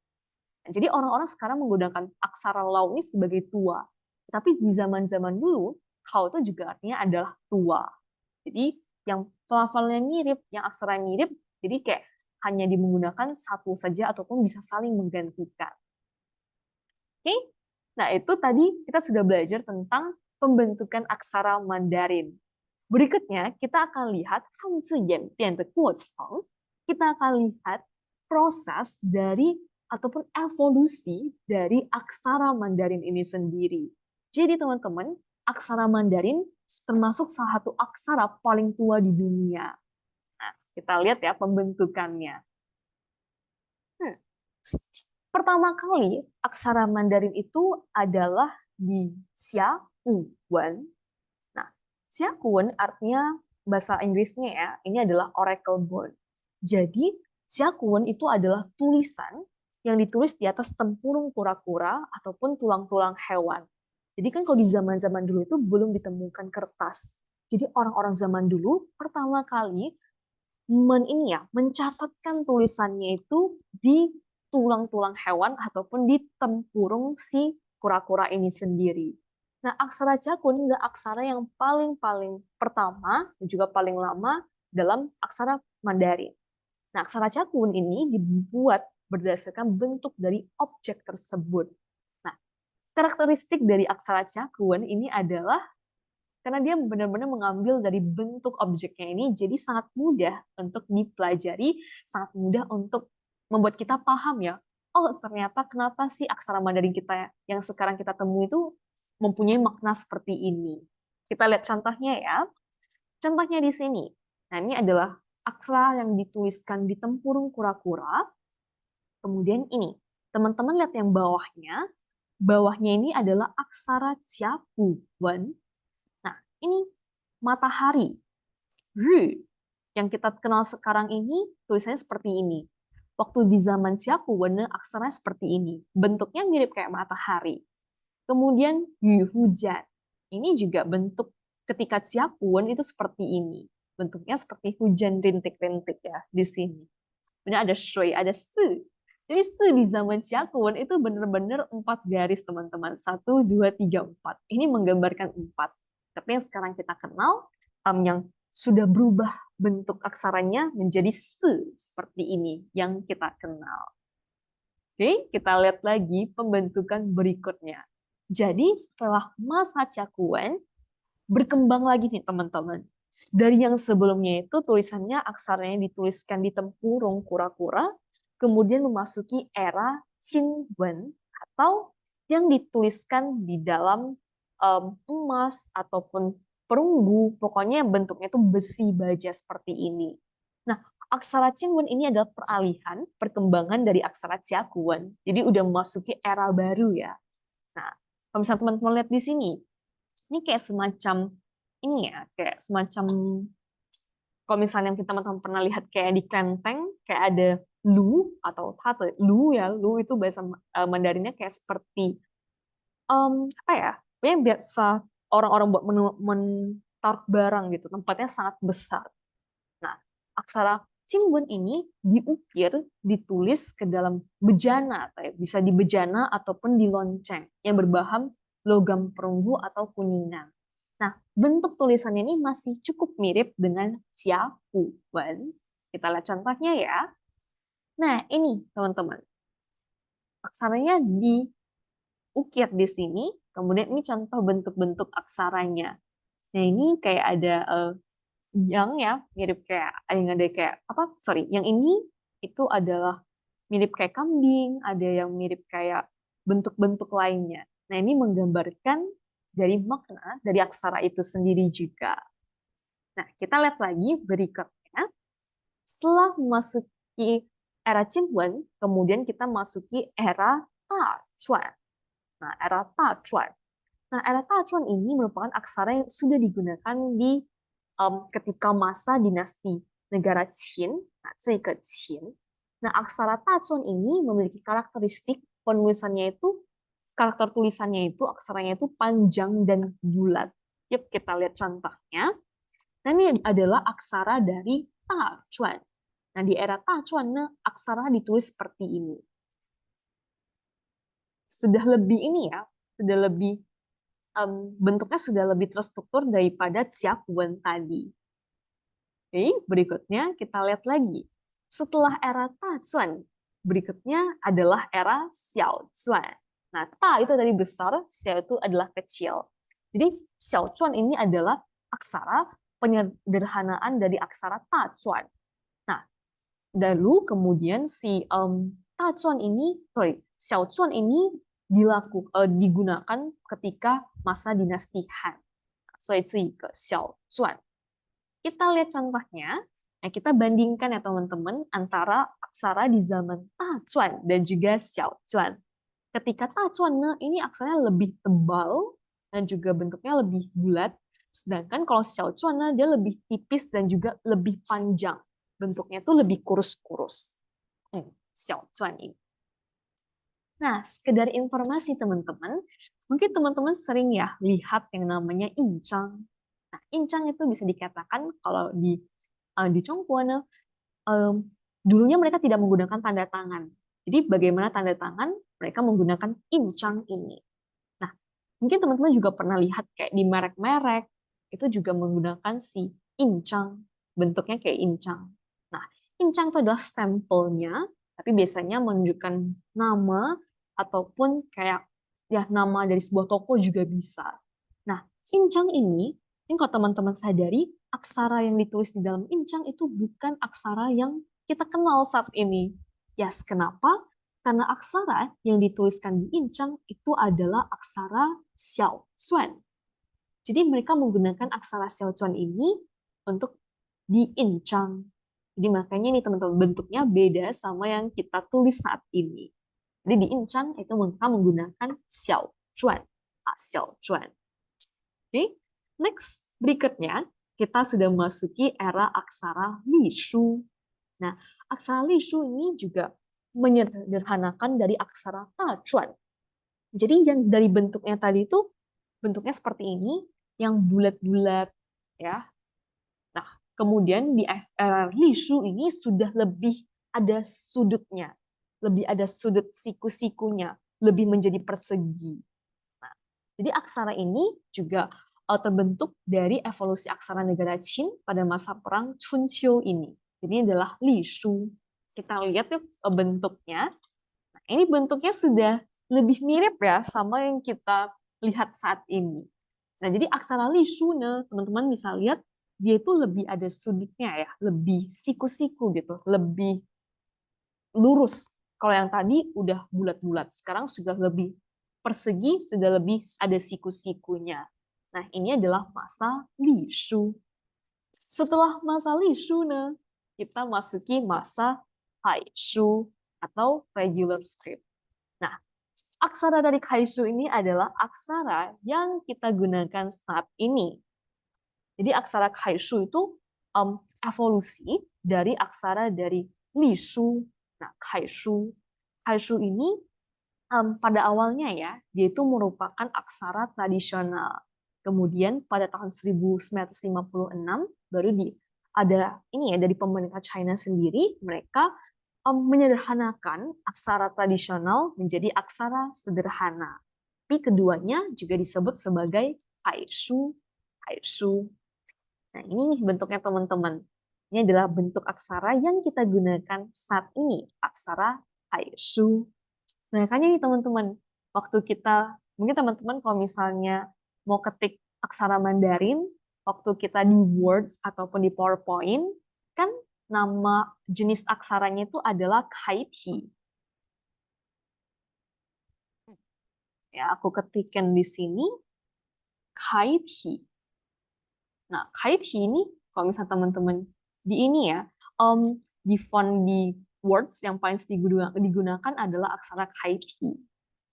A: Jadi orang-orang sekarang menggunakan aksara lau ini sebagai tua. Tapi di zaman-zaman dulu, kau itu juga artinya adalah tua. Jadi yang pelafalannya mirip, yang aksara mirip, jadi kayak hanya menggunakan satu saja ataupun bisa saling menggantikan. Oke? Nah, itu tadi kita sudah belajar tentang pembentukan aksara Mandarin. Berikutnya, kita akan lihat kita akan lihat proses dari ataupun evolusi dari aksara Mandarin ini sendiri. Jadi teman-teman, aksara Mandarin termasuk salah satu aksara paling tua di dunia. Nah, kita lihat ya pembentukannya. Pertama kali aksara Mandarin itu adalah di Xiaowen. Nah, Xiaowen artinya bahasa Inggrisnya ya, ini adalah oracle bone. Jadi, Xiaowen itu adalah tulisan yang ditulis di atas tempurung kura-kura ataupun tulang-tulang hewan. Jadi kan kalau di zaman-zaman dulu itu belum ditemukan kertas. Jadi orang-orang zaman dulu pertama kali mencatatkan tulisannya itu di tulang-tulang hewan ataupun di tempurung si kura-kura ini sendiri. Nah, aksara Jakun adalah aksara yang paling pertama dan juga paling lama dalam aksara Mandarin. Nah, aksara Jakun ini dibuat berdasarkan bentuk dari objek tersebut. Nah, karakteristik dari aksara Jakun ini adalah karena dia benar-benar mengambil dari bentuk objeknya ini, jadi sangat mudah untuk dipelajari, sangat mudah untuk membuat kita paham ya, oh ternyata kenapa sih aksara Mandarin kita yang sekarang kita temui itu mempunyai makna seperti ini. Kita lihat contohnya ya. Contohnya di sini. Nah, ini adalah aksara yang dituliskan di tempurung kura-kura. Kemudian ini, teman-teman lihat yang bawahnya. Bawahnya ini adalah aksara Ciapu, Wen. Nah, ini matahari, Ru. Yang kita kenal sekarang ini, tulisannya seperti ini. Waktu di zaman Ciapu, Wen, aksaranya seperti ini. Bentuknya mirip kayak matahari. Kemudian yu hujan. Ini juga bentuk ketika Ciapuan itu seperti ini. Bentuknya seperti hujan rintik-rintik ya di sini. Kemudian ada shui, ada se. Jadi se di zaman Ciapuan itu benar-benar 4 garis teman-teman. 1, 2, 3, 4. Ini menggambarkan 4. Tapi yang sekarang kita kenal, yang sudah berubah bentuk aksaranya menjadi se seperti ini yang kita kenal. Oke, kita lihat lagi pembentukan berikutnya. Jadi setelah masa Cakuen, berkembang lagi nih teman-teman. Dari yang sebelumnya itu tulisannya aksaranya dituliskan di tempurung kura-kura, kemudian memasuki era Qinwen atau yang dituliskan di dalam emas ataupun perunggu, pokoknya bentuknya itu besi baja seperti ini. Nah, aksara Qinwen ini adalah peralihan, perkembangan dari aksara Jiaguan. Jadi udah memasuki era baru ya. Nah, kalau misalnya teman-teman lihat di sini, ini kayak semacam ini ya, kayak semacam kalau misalnya teman-teman pernah lihat kayak di Klenteng, kayak ada lu atau tate. Lu ya, lu itu bahasa Mandarinnya kayak seperti apa ya? Yang biasa orang-orang buat menaruh barang gitu, tempatnya sangat besar. Nah, aksara Cingbun ini diukir, ditulis ke dalam bejana, bisa di bejana ataupun di lonceng yang berbahan logam perunggu atau kuningan. Nah, bentuk tulisannya ini masih cukup mirip dengan Xiaohuan. Kita lihat contohnya ya. Nah, ini teman-teman. Aksaranya diukir di sini, kemudian ini contoh bentuk-bentuk aksaranya. Nah, ini kayak ada yang ya mirip kayak yang ada kayak apa sorry yang ini itu adalah mirip kayak kambing, ada yang mirip kayak bentuk-bentuk lainnya. Nah, ini menggambarkan dari makna dari aksara itu sendiri juga. Nah, kita lihat lagi berikutnya. Setelah memasuki era Qinwen, kemudian kita masuki era Tachuan. Nah, era Tachuan. Nah, era Tachuan ini merupakan aksara yang sudah digunakan di ketika masa dinasti negara Qin, nah, Qin. Nah, aksara Tachuan ini memiliki karakteristik penulisannya itu, karakter tulisannya itu, aksaranya itu panjang dan bulat. Yuk kita lihat contohnya. Nah, ini adalah aksara dari Tachuan. Nah, di era Tachuan, aksara ditulis seperti ini. Sudah lebih ini ya, sudah lebih bentuknya sudah lebih terstruktur daripada Xiaoguan tadi. Oke, berikutnya kita lihat lagi. Setelah era Tachuan, berikutnya adalah era Xiaochuan. Nah, Ta itu dari besar, Xiao itu adalah kecil. Jadi Xiaochuan ini adalah aksara penyederhanaan dari aksara Tachuan. Nah, lalu kemudian si Tachuan ini, Xiaochuan ini digunakan ketika masa dinasti Han. 所以这一个小篆 kita lihat contohnya. Nah, kita bandingkan ya teman-teman antara aksara di zaman Tachuan dan juga Xiaochuan. Ketika Tachuan ini aksaranya lebih tebal dan juga bentuknya lebih bulat, sedangkan kalau Xiaochuan dia lebih tipis dan juga lebih panjang. Bentuknya tuh lebih kurus-kurus. Xiaochuan ini. Nah, sekedar informasi teman-teman, mungkin teman-teman sering ya lihat yang namanya incang. Nah, incang itu bisa dikatakan kalau di Chongguan, dulunya mereka tidak menggunakan tanda tangan. Jadi bagaimana tanda tangan? Mereka menggunakan incang ini. Nah, mungkin teman-teman juga pernah lihat kayak di merek-merek itu juga menggunakan si incang, bentuknya kayak incang. Nah, incang itu adalah stempelnya, tapi biasanya menunjukkan nama ataupun kayak ya nama dari sebuah toko juga bisa. Nah, incang ini kalau teman-teman sadari, aksara yang ditulis di dalam incang itu bukan aksara yang kita kenal saat ini. Yes, kenapa? karena aksara yang dituliskan di Incang itu adalah aksara Xiao Chuan. Jadi mereka menggunakan aksara Xiao Chuan ini untuk di Incang. Jadi makanya nih teman-teman bentuknya beda sama yang kita tulis saat ini. Jadi di Incang itu mereka menggunakan Xiao Chuan. Xiao Chuan. Oke, next berikutnya kita sudah memasuki era aksara Li Shu. Nah, aksara Li Shu ini juga menyederhanakan dari aksara Ta Chuan. Jadi yang dari bentuknya tadi itu bentuknya seperti ini, yang bulat-bulat ya. Nah, kemudian di era Li Shu ini sudah lebih ada sudutnya, lebih ada sudut siku-sikunya, lebih menjadi persegi. Nah, jadi aksara ini juga terbentuk dari evolusi aksara negara Qin pada masa perang Chunqiu ini. Jadi ini adalah Li Shu. Kita lihat yuk bentuknya. Nah, ini bentuknya sudah lebih mirip ya sama yang kita lihat saat ini. Nah, jadi aksara Li Shu, teman-teman bisa lihat dia itu lebih ada sudutnya ya, lebih siku-siku gitu, lebih lurus. Kalau yang tadi udah bulat-bulat, sekarang sudah lebih persegi, sudah lebih ada siku-sikunya. Nah, ini adalah masa Li Shu. Setelah masa Li Shu, kita masuki masa Hai Shu atau regular script. Nah, aksara dari Kaishu ini adalah aksara yang kita gunakan saat ini. Jadi aksara Kaishu itu evolusi dari aksara dari Li Shu. Nah, Kaishu. Kaishu ini pada awalnya ya, dia itu merupakan aksara tradisional. Kemudian pada tahun 1956 baru ada ini ya dari pemerintah China sendiri, mereka menyederhanakan aksara tradisional menjadi aksara sederhana. Tapi keduanya juga disebut sebagai Kaishu. Kaishu. Nah, ini nih bentuknya teman-teman. Ini adalah bentuk aksara yang kita gunakan saat ini, aksara Kaishu. Nah, makanya nih teman-teman, waktu kita, mungkin teman-teman kalau misalnya mau ketik aksara Mandarin, waktu kita di Words ataupun di PowerPoint, kan nama jenis aksaranya itu adalah Kaiti. Ya, aku ketikkan di sini, Kaiti. Nah, Kaiti ini, kalau misalnya teman-teman di ini ya, di font di Words yang paling digunakan adalah aksara Kaiti.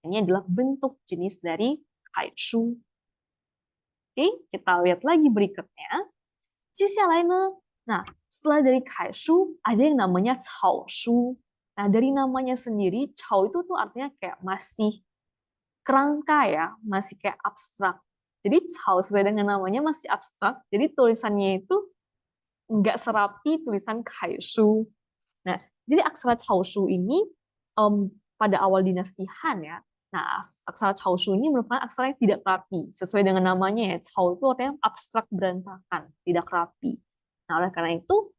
A: Ini adalah bentuk jenis dari Kaishu. Oke, kita lihat lagi berikutnya. Nah, setelah dari Kaishu, ada yang namanya Caoshu. Nah, dari namanya sendiri, Cao itu tuh artinya kayak masih kerangka ya, masih kayak abstrak. Jadi Cao sesuai dengan namanya masih abstrak, jadi tulisannya itu nggak serapi tulisan Kaishu. Nah, jadi aksara Caoshu ini pada awal dinasti Han ya. Nah, aksara Caoshu ini merupakan aksara yang tidak rapi. Sesuai dengan namanya ya, Cao itu artinya abstrak berantakan, tidak rapi. Nah, oleh karena itu,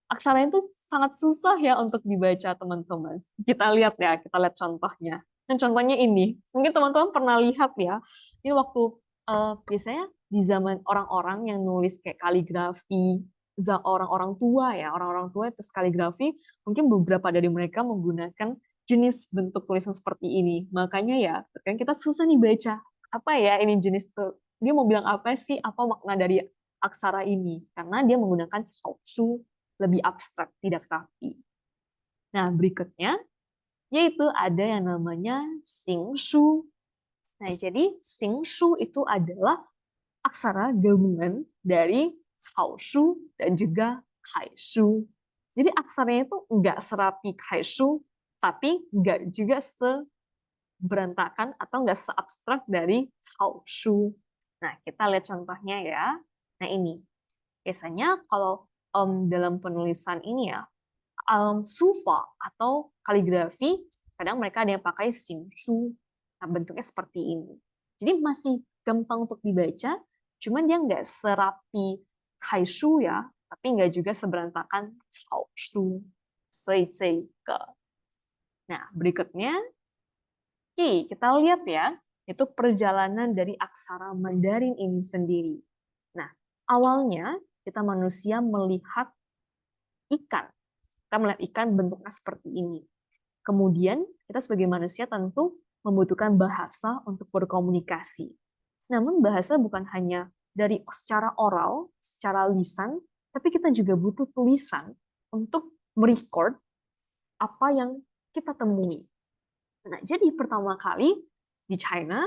A: aksara itu sangat susah ya untuk dibaca teman-teman. Kita lihat ya, kita lihat contohnya. Dan contohnya ini, mungkin teman-teman pernah lihat ya, ini waktu biasanya di zaman orang-orang yang nulis kayak kaligrafi, orang-orang tua ya, orang-orang tua itu kaligrafi, mungkin beberapa dari mereka menggunakan jenis bentuk tulisan seperti ini. Makanya ya, kan kita susah nih baca. Apa ya ini jenis tuh? Dia mau bilang apa sih? Apa makna dari aksara ini? Karena dia menggunakan caosu, lebih abstrak, tidak rapi. Nah, berikutnya, yaitu ada yang namanya Xingshu. Nah, jadi Xingshu itu adalah aksara gabungan dari Caoshu dan juga Kaishu. Jadi aksaranya itu nggak serapi Kaishu, tapi nggak juga seberantakan atau nggak seabstrak dari Caoshu. Nah, kita lihat contohnya ya. Nah, ini. Biasanya kalau dalam penulisan ini ya, sufa atau kaligrafi, kadang mereka ada yang pakai Xingshu. Nah, bentuknya seperti ini. Jadi masih gampang untuk dibaca, cuman dia nggak serapi Kaishu ya, tapi nggak juga seberantakan Caoshu. Nah, berikutnya, oke, kita lihat ya, itu perjalanan dari aksara Mandarin ini sendiri. Nah, awalnya kita manusia melihat ikan. Kita melihat ikan bentuknya seperti ini. Kemudian, kita sebagai manusia tentu membutuhkan bahasa untuk berkomunikasi. Namun bahasa bukan hanya dari secara oral, secara lisan, tapi kita juga butuh tulisan untuk merecord apa yang kita temui. Nah, jadi pertama kali di China,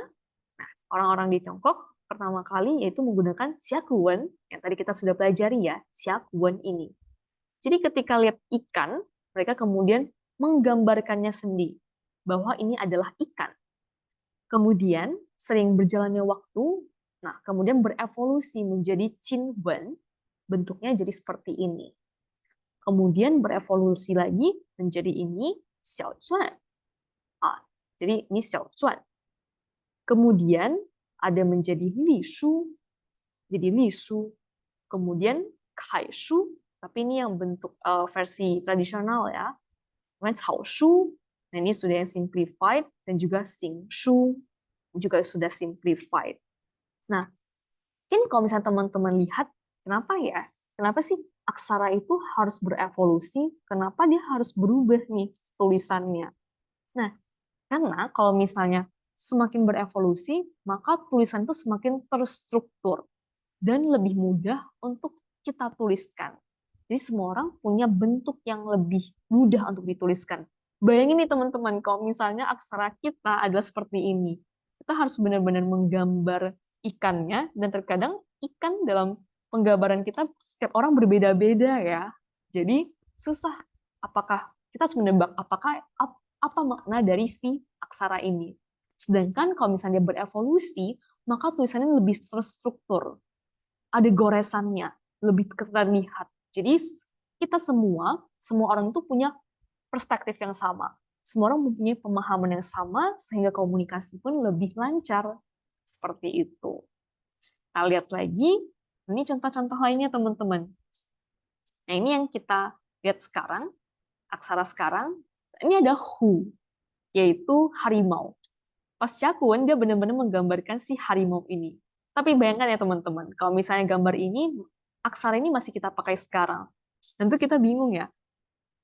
A: nah, orang-orang di Tiongkok pertama kali yaitu menggunakan Xiakuwen, yang tadi kita sudah pelajari ya, Xiakuwen ini. Jadi ketika lihat ikan, mereka kemudian menggambarkannya sendiri, bahwa ini adalah ikan. Kemudian, sering berjalannya waktu, nah kemudian berevolusi menjadi Qinwen, bentuknya jadi seperti ini. Kemudian berevolusi lagi menjadi ini Xiaozuan. Jadi ini Xiaozuan. Kemudian ada menjadi Li Shu, jadi Li Shu. Kemudian Kai Shu, tapi ini yang bentuk versi tradisional ya. Kemudian Cao Shu, nah ini sudah yang simplified, dan juga Xing Shu, juga sudah simplified. Nah, mungkin kalau misalnya teman-teman lihat, kenapa ya? Kenapa sih aksara itu harus berevolusi? Kenapa dia harus berubah nih tulisannya? Nah, karena kalau misalnya semakin berevolusi, maka tulisan itu semakin terstruktur dan lebih mudah untuk kita tuliskan. Jadi semua orang punya bentuk yang lebih mudah untuk dituliskan. Bayangin nih teman-teman, kalau misalnya aksara kita adalah seperti ini. Kita harus benar-benar menggambar ikannya, dan terkadang ikan dalam penggambaran kita setiap orang berbeda-beda ya. Jadi susah apakah kita harus menebak apakah apa makna dari si aksara ini. Sedangkan kalau misalnya berevolusi, maka tulisannya lebih terstruktur. Ada goresannya, lebih terlihat. Jadi kita semua orang itu punya perspektif yang sama. Semua orang mempunyai pemahaman yang sama, sehingga komunikasi pun lebih lancar. Seperti itu. Kita lihat lagi, ini contoh-contoh lainnya teman-teman. Nah ini yang kita lihat sekarang, aksara sekarang, ini ada hu, yaitu harimau. Pas Cakun, dia benar-benar menggambarkan si harimau ini. Tapi bayangkan ya teman-teman, kalau misalnya gambar ini, aksara ini masih kita pakai sekarang. Tentu kita bingung ya,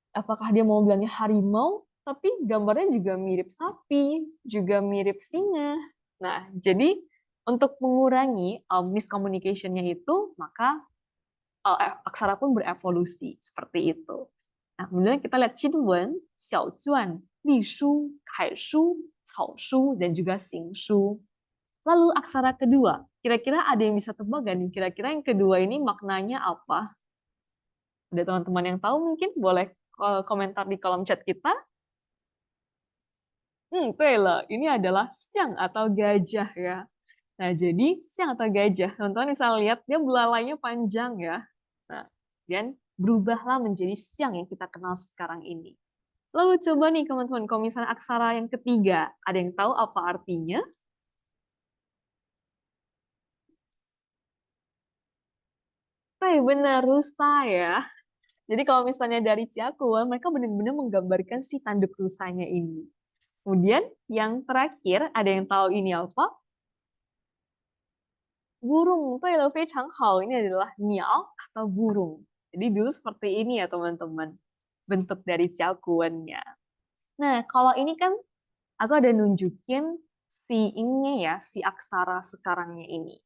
A: apakah dia mau bilangnya harimau, tapi gambarnya juga mirip sapi, juga mirip singa. Nah, jadi untuk mengurangi miscommunication-nya itu, maka aksara pun berevolusi seperti itu. Nah, kemudian kita lihat Qinwen, Xiaozuan, Li Shu, Kai Shu, Cao Shu, dan juga Xing Shu. Lalu aksara kedua, kira-kira ada yang bisa tebak gak nih? Kira-kira yang kedua ini maknanya apa? Ada teman-teman yang tahu mungkin boleh komentar di kolom chat kita. Ini adalah siang atau gajah ya. Nah, jadi siang atau gajah, teman-teman bisa lihat dia belalainya panjang ya. Nah, dan berubahlah menjadi siang yang kita kenal sekarang ini. Lalu coba nih teman-teman, kalau misalnya aksara yang ketiga, ada yang tahu apa artinya? Benar, rusa ya. Jadi kalau misalnya dari Ciakuan, mereka benar-benar menggambarkan si tanduk rusanya ini. Kemudian yang terakhir, ada yang tahu ini apa? Burung. Ini adalah niao atau burung. Jadi dulu seperti ini ya teman-teman, bentuk dari Ciakuannya. Nah, kalau ini kan aku ada nunjukin si ininya ya, si aksara sekarangnya ini.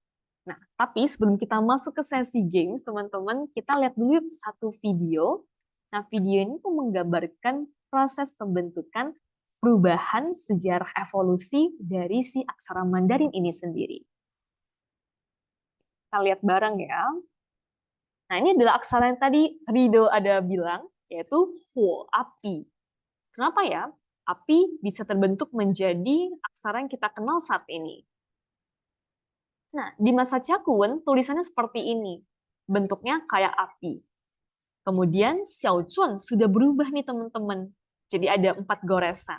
A: Nah, tapi sebelum kita masuk ke sesi games, teman-teman, kita lihat dulu satu video. Nah, video ini tuh menggambarkan proses pembentukan perubahan sejarah evolusi dari si aksara Mandarin ini sendiri. Kita lihat bareng ya. Nah, ini adalah aksara yang tadi Rido ada bilang, yaitu Hu, api. Kenapa ya? Api bisa terbentuk menjadi aksara yang kita kenal saat ini. Nah, di masa Cakun, tulisannya seperti ini. Bentuknya kayak api. Kemudian Xiaozuan sudah berubah nih teman-teman. Jadi ada 4 goresan.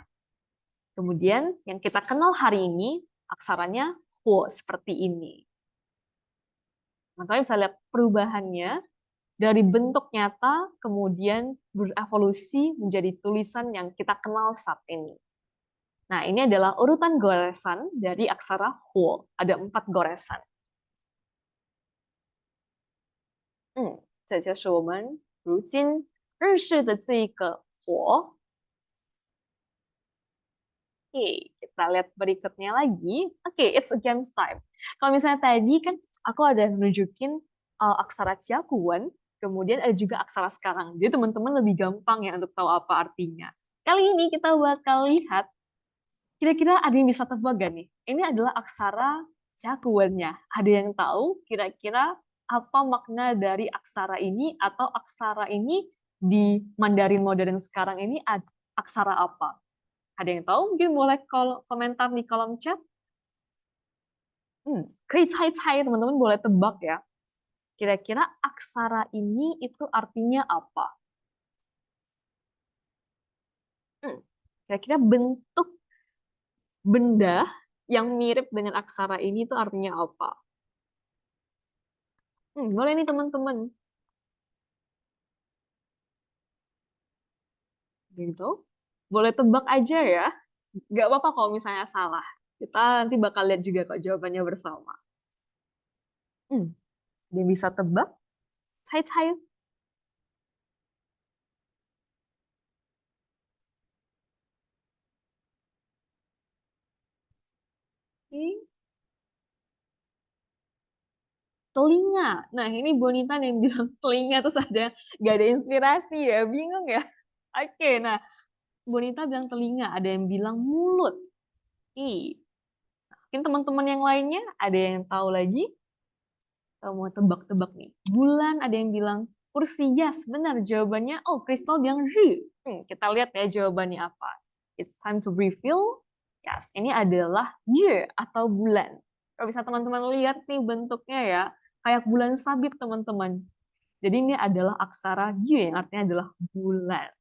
A: Kemudian yang kita kenal hari ini, aksaranya Huo seperti ini. Teman-teman bisa lihat perubahannya dari bentuk nyata, kemudian berevolusi menjadi tulisan yang kita kenal saat ini. Nah, ini adalah urutan goresan dari aksara Huo. Ada 4 goresan. 这就是我们如今认识的这个火。Oke, kita lihat berikutnya lagi. Oke, it's a games time. Kalau misalnya tadi kan aku ada nunjukin aksara Ciakuan, kemudian ada juga aksara sekarang. Jadi teman-teman lebih gampang ya untuk tahu apa artinya. Kali ini kita bakal lihat, kira-kira ada yang bisa tebak gak nih? Ini adalah aksara Ciakuannya. Ada yang tahu kira-kira apa makna dari aksara ini atau aksara ini di Mandarin modern sekarang ini aksara apa? Ada yang tahu? Mungkin boleh komentar di kolom chat. Cai teman-teman boleh tebak ya. Kira-kira aksara ini itu artinya apa? Hmm, Kira-kira bentuk benda yang mirip dengan aksara ini itu artinya apa? Boleh nih teman-teman. Gitu. Boleh tebak aja ya. Nggak apa-apa kalau misalnya salah. Kita nanti bakal lihat juga kok jawabannya bersama. Dia bisa tebak? Cai. Telinga. Nah, ini Bonita yang bilang telinga terus ada nggak ada inspirasi ya, bingung ya. Oke, nah Bonita bilang telinga, ada yang bilang mulut. Mungkin teman-teman yang lainnya ada yang tahu lagi? Kalau mau tebak-tebak nih. Bulan ada yang bilang kursi. Yes, benar jawabannya. Oh, Crystal bilang ri. Kita lihat ya jawabannya apa. It's time to reveal. Yes, ini adalah ye atau bulan. Kalau bisa teman-teman lihat nih bentuknya ya, kayak bulan sabit teman-teman. Jadi ini adalah aksara ye yang artinya adalah bulan.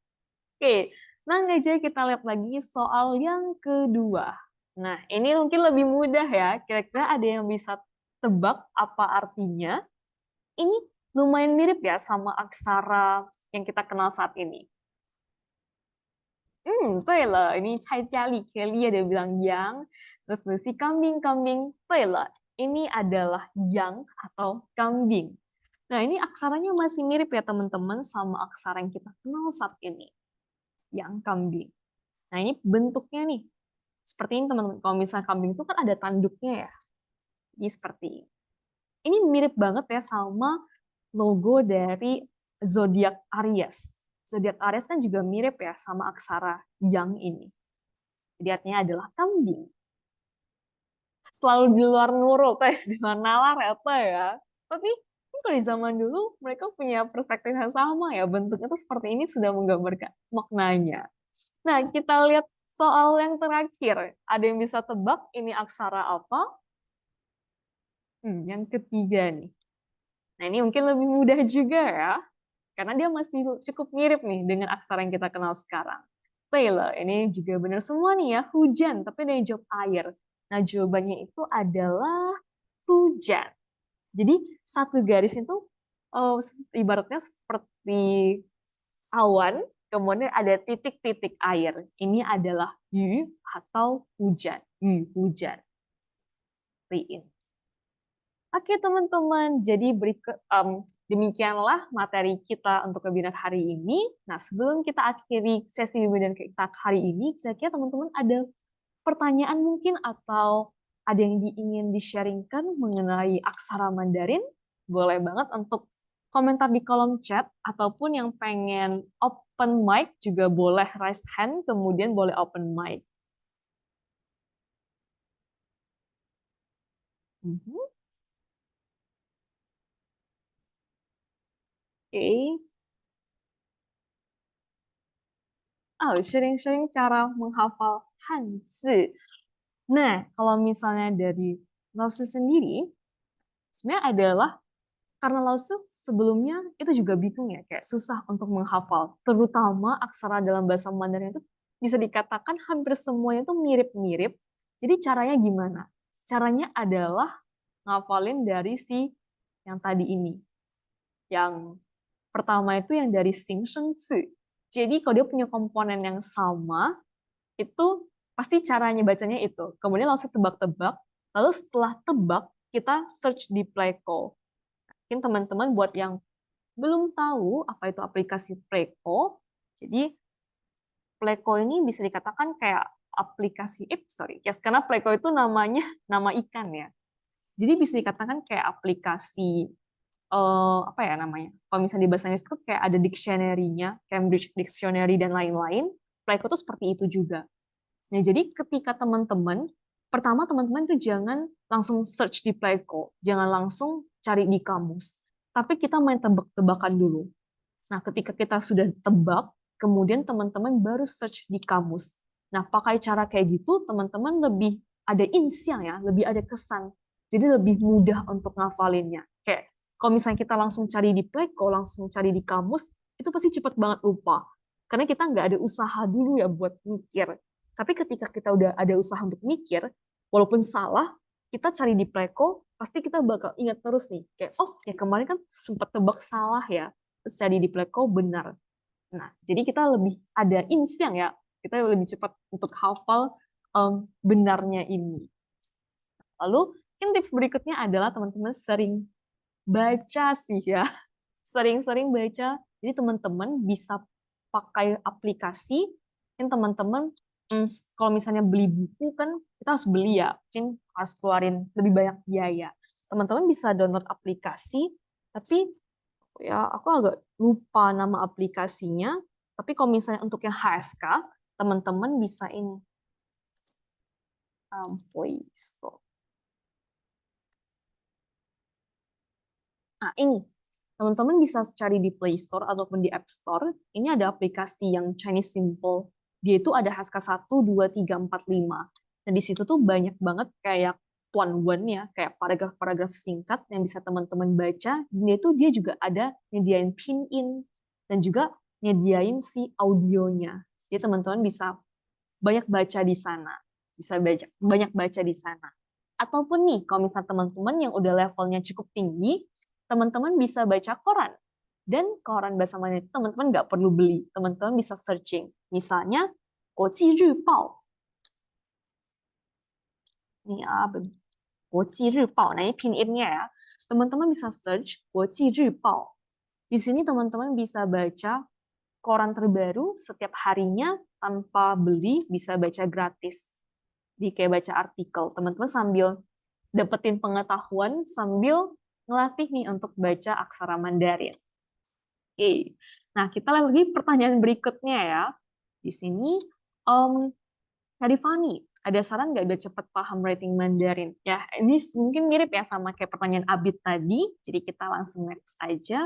A: Oke, nah aja kita lihat lagi soal yang kedua. Nah, ini mungkin lebih mudah ya. Kira-kira ada yang bisa tebak apa artinya? Ini lumayan mirip ya sama aksara yang kita kenal saat ini. 对了, ini Cai Jiali, Kelly ada bilang yang, terus Lucy kambing, kambing. 对了, ini adalah yang atau kambing. Nah, ini aksaranya masih mirip ya teman-teman sama aksara yang kita kenal saat ini. Yang kambing. Nah, ini bentuknya nih. Seperti ini teman-teman. Kalau misalnya kambing itu kan ada tanduknya ya. Jadi seperti ini. Ini mirip banget ya sama logo dari zodiak Aries. Zodiak Aries kan juga mirip ya sama aksara yang ini. Jadi artinya adalah kambing. Selalu di luar nurul, teh, di luar nalar ya, teh ya. Tapi kalau di zaman dulu mereka punya perspektif yang sama ya. Bentuknya tuh seperti ini sudah menggambarkan maknanya. Nah, kita lihat soal yang terakhir. Ada yang bisa tebak ini aksara apa? Yang ketiga nih. Nah, ini mungkin lebih mudah juga ya. Karena dia masih cukup mirip nih dengan aksara yang kita kenal sekarang. Taylor, ini juga benar semua nih ya, hujan, tapi dari jawab air. Nah, jawabannya itu adalah hujan. Jadi, satu garis itu ibaratnya seperti awan, kemudian ada titik-titik air. Ini adalah yu atau hujan. Yu, hujan. Riin. Oke teman-teman, jadi demikianlah materi kita untuk webinar hari ini. Nah, sebelum kita akhiri sesi webinar kita hari ini, kira-kira teman-teman ada pertanyaan mungkin atau ada yang ingin di-sharingkan mengenai aksara Mandarin? Boleh banget untuk komentar di kolom chat, ataupun yang pengen open mic juga boleh raise hand, kemudian boleh open mic. Oke. Oh, sharing-sharing cara menghafal Hanzi. Nah, kalau misalnya dari Lause sendiri, sebenarnya adalah karena Lause sebelumnya itu juga bingung ya, kayak susah untuk menghafal. Terutama aksara dalam bahasa Mandarin itu bisa dikatakan hampir semuanya itu mirip-mirip. Jadi caranya gimana? Caranya adalah ngafalin dari si yang tadi ini. Yang pertama itu yang dari Xing Sheng Si. Jadi kalau dia punya komponen yang sama, itu pasti caranya bacanya itu. Kemudian langsung tebak-tebak. Lalu setelah tebak, kita search di Playko. Mungkin teman-teman buat yang belum tahu apa itu aplikasi Playko, jadi Playko ini bisa dikatakan kayak karena Pleiko itu namanya nama ikan ya. Jadi bisa dikatakan kayak aplikasi apa ya namanya? Kalau misalnya di bahasa Inggris itu kayak ada dictionary-nya, Cambridge Dictionary dan lain-lain. Pleiko itu seperti itu juga. Nah, jadi ketika pertama teman-teman tuh jangan langsung search di Pleiko, jangan langsung cari di kamus. Tapi kita main tebak-tebakan dulu. Nah, ketika kita sudah tebak, kemudian teman-teman baru search di kamus. Nah, pakai cara kayak gitu, teman-teman lebih ada insiang ya, lebih ada kesan. Jadi lebih mudah untuk ngafalinnya. Kayak kalau misalnya kita langsung cari di Pleiko, langsung cari di kamus, itu pasti cepet banget lupa. Karena kita nggak ada usaha dulu ya buat mikir. Tapi ketika kita udah ada usaha untuk mikir, walaupun salah, kita cari di Pleiko, pasti kita bakal ingat terus nih. Kayak, oh ya kemarin kan sempat tebak salah ya, terus cari di Pleiko benar. Nah, jadi kita lebih ada insiang ya, kita lebih cepat untuk hafal benarnya ini. Lalu, yang tips berikutnya adalah teman-teman sering baca sih ya. Sering-sering baca. Jadi teman-teman bisa pakai aplikasi yang teman-teman kalau misalnya beli buku kan kita harus beli ya, mungkin harus keluarin lebih banyak biaya. Teman-teman bisa download aplikasi, tapi ya aku agak lupa nama aplikasinya. Tapi kalau misalnya untuk yang HSK, teman-teman bisa ini Play Store. Nah, ini teman-teman bisa cari di Play Store ataupun di App Store. Ini ada aplikasi yang Chinese Simple. Dia itu ada HSK 1, 2, 3, 4, 5. Dan di situ tuh banyak banget kayak one ya, kayak paragraf-paragraf singkat yang bisa teman-teman baca. Dia juga ada nyediain pin-in dan juga nyediain si audionya. Jadi teman-teman bisa banyak baca di sana. Banyak baca di sana. Ataupun nih, kalau misalnya teman-teman yang udah levelnya cukup tinggi, teman-teman bisa baca koran. Dan koran bahasa Mandarin itu teman-teman nggak perlu beli. Teman-teman bisa searching. Misalnya, Guoqi Ribao. Ini apa? Guoqi Ribao. Nah, ini pinyin-nya ya. Teman-teman bisa search Guoqi Ribao. Di sini teman-teman bisa baca koran terbaru setiap harinya tanpa beli, bisa baca gratis. Di kayak baca artikel. Teman-teman sambil dapetin pengetahuan sambil ngelatih nih untuk baca aksara Mandarin. Oke. Nah, kita lagi pertanyaan berikutnya ya. Di sini, Kak Rifani, ada saran nggak biar cepat paham writing Mandarin? Ya, ini mungkin mirip ya sama kayak pertanyaan Abid tadi, jadi kita langsung next aja.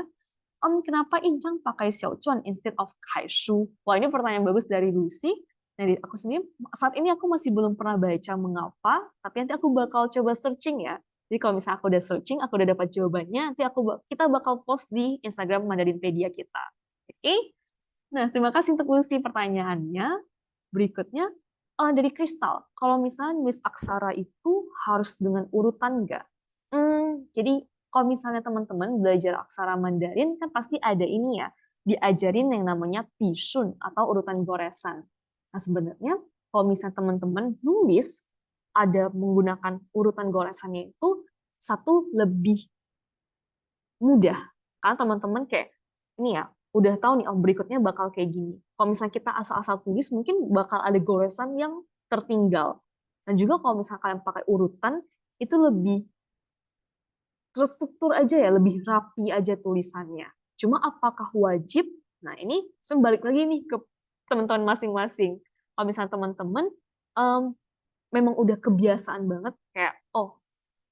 A: Kenapa Injang pakai Xiaochuan instead of Kaishu? Wah, ini pertanyaan bagus dari Lucy. Nah, aku sendiri, saat ini aku masih belum pernah baca mengapa, tapi nanti aku bakal coba searching ya. Jadi kalau misalnya aku udah searching, aku udah dapat jawabannya, nanti kita bakal post di Instagram Mandarinpedia kita. Oke? Nah, terima kasih untuk Lucy pertanyaannya. Berikutnya, dari Kristal, kalau misalnya nulis aksara itu harus dengan urutan nggak? Jadi kalau misalnya teman-teman belajar aksara Mandarin kan pasti ada ini ya, diajarin yang namanya pisun atau urutan goresan. Nah sebenarnya kalau misalnya teman-teman nulis ada menggunakan urutan goresannya itu satu lebih mudah. Karena teman-teman kayak ini ya, udah tahu nih oh berikutnya bakal kayak gini. Kalau misalnya kita asal-asal tulis mungkin bakal ada goresan yang tertinggal. Dan juga kalau misalnya kalian pakai urutan itu lebih terstruktur aja ya, lebih rapi aja tulisannya. Cuma apakah wajib? Nah, ini saya balik lagi nih ke teman-teman masing-masing. Kalau misalnya teman-teman memang udah kebiasaan banget kayak, oh,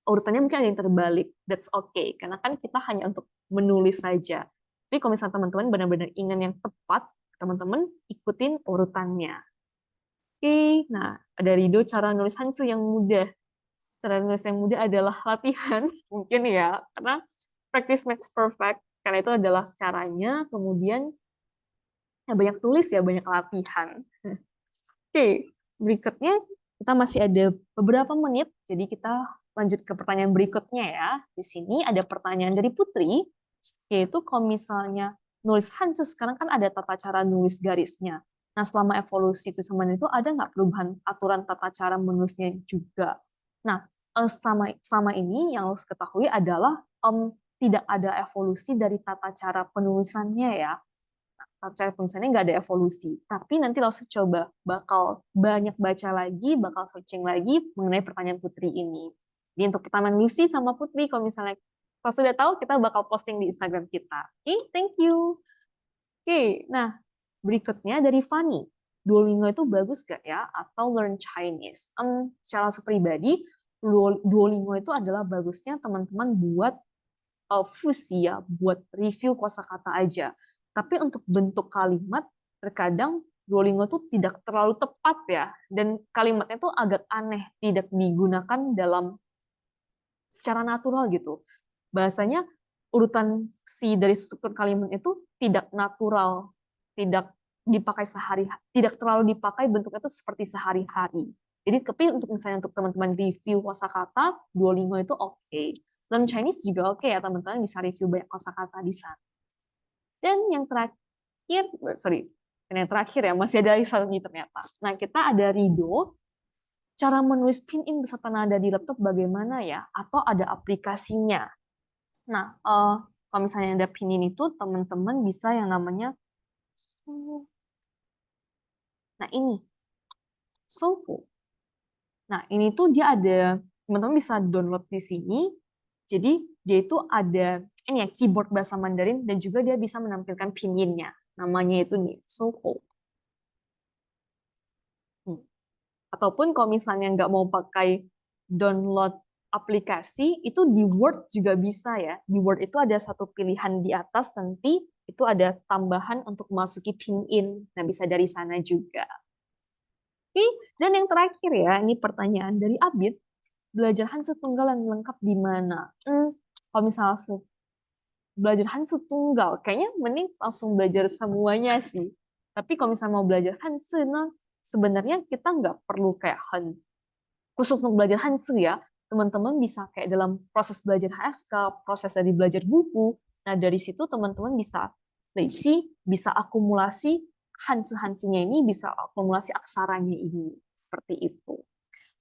A: urutannya mungkin ada yang terbalik. That's okay. Karena kan kita hanya untuk menulis saja. Tapi kalau misalnya teman-teman benar-benar ingin yang tepat, teman-teman ikutin urutannya. Oke, nah, ada Rido cara nulis Hanzi yang mudah. Cara nulis yang mudah adalah latihan, mungkin ya, karena practice makes perfect, karena itu adalah caranya, kemudian ya banyak tulis ya, banyak latihan. Oke, berikutnya kita masih ada beberapa menit, jadi kita lanjut ke pertanyaan berikutnya ya. Di sini ada pertanyaan dari Putri, yaitu kalau misalnya nulis Hanzi sekarang kan ada tata cara nulis garisnya. Nah, selama evolusi tulisan Mandarin itu ada nggak perubahan aturan tata cara menulisnya juga? Nah, sama ini yang harus ketahui adalah tidak ada evolusi dari tata cara penulisannya ya. secara tulisannya nggak ada evolusi. Tapi nanti langsung coba bakal banyak baca lagi, bakal searching lagi mengenai pertanyaan Putri ini. Jadi untuk pertanyaan Lucy sama Putri, kalau misalnya pas sudah tahu, kita bakal posting di Instagram kita. Oke, thank you. Oke, nah berikutnya dari Fanny. Duolingo itu bagus gak ya? Atau learn Chinese? Secara pribadi, Duolingo itu adalah bagusnya teman-teman buat fusi ya, buat review kosakata aja. Tapi untuk bentuk kalimat, terkadang Duolingo itu tidak terlalu tepat ya, dan kalimatnya itu agak aneh, tidak digunakan dalam secara natural gitu. Bahasanya urutan si dari struktur kalimat itu tidak natural, tidak dipakai sehari, tidak terlalu dipakai bentuknya itu seperti sehari-hari. Jadi tapi untuk misalnya untuk teman-teman review kosakata, Duolingo itu oke. Learn Chinese juga oke ya, teman-teman bisa review banyak kosakata di sana. Dan yang terakhir, sorry, yang terakhir ya, masih ada satu lagi ternyata. Nah, kita ada Rido. Cara menulis pinyin beserta nada di laptop bagaimana ya? Atau ada aplikasinya? Nah, kalau misalnya ada pinyin itu, teman-teman bisa yang namanya, nah ini, Soho. Nah, ini tuh dia ada, teman-teman bisa download di sini. Jadi, dia itu ada ini ya, keyboard bahasa Mandarin, dan juga dia bisa menampilkan pinyinnya. Namanya itu nih, Soho. Ataupun kalau misalnya nggak mau pakai download aplikasi, itu di Word juga bisa ya. Di Word itu ada satu pilihan di atas nanti, itu ada tambahan untuk masuki pinyin. Nah, bisa dari sana juga. Oke, dan yang terakhir ya, ini pertanyaan dari Abid, belajar Hanse tunggal yang lengkap di mana? Kalau misalnya belajar Hanse tunggal, kayaknya mending langsung belajar semuanya sih. Tapi kalau misalnya mau belajar Hanse, nah, sebenarnya kita nggak perlu kayak khusus untuk belajar Hanse ya, teman-teman bisa kayak dalam proses belajar HSK, proses dari belajar buku. Nah, dari situ teman-teman bisa bisa akumulasi Hanse-Hanse-nya ini, bisa akumulasi aksaranya ini. Seperti itu.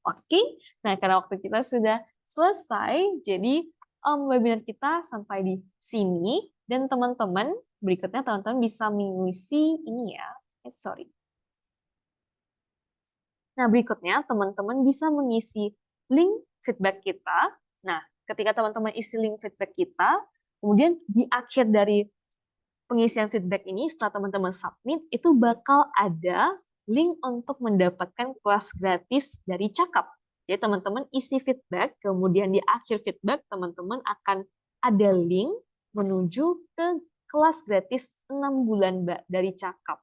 A: Oke, nah karena waktu kita sudah selesai, jadi webinar kita sampai di sini, dan teman-teman, berikutnya teman-teman bisa mengisi ini ya, sorry. Nah, berikutnya teman-teman bisa mengisi link feedback kita. Nah, ketika teman-teman isi link feedback kita, kemudian di akhir dari pengisian feedback ini, setelah teman-teman submit, itu bakal ada link untuk mendapatkan kelas gratis dari Cakap. Jadi teman-teman isi feedback, kemudian di akhir feedback teman-teman akan ada link menuju ke kelas gratis 6 bulan dari Cakap.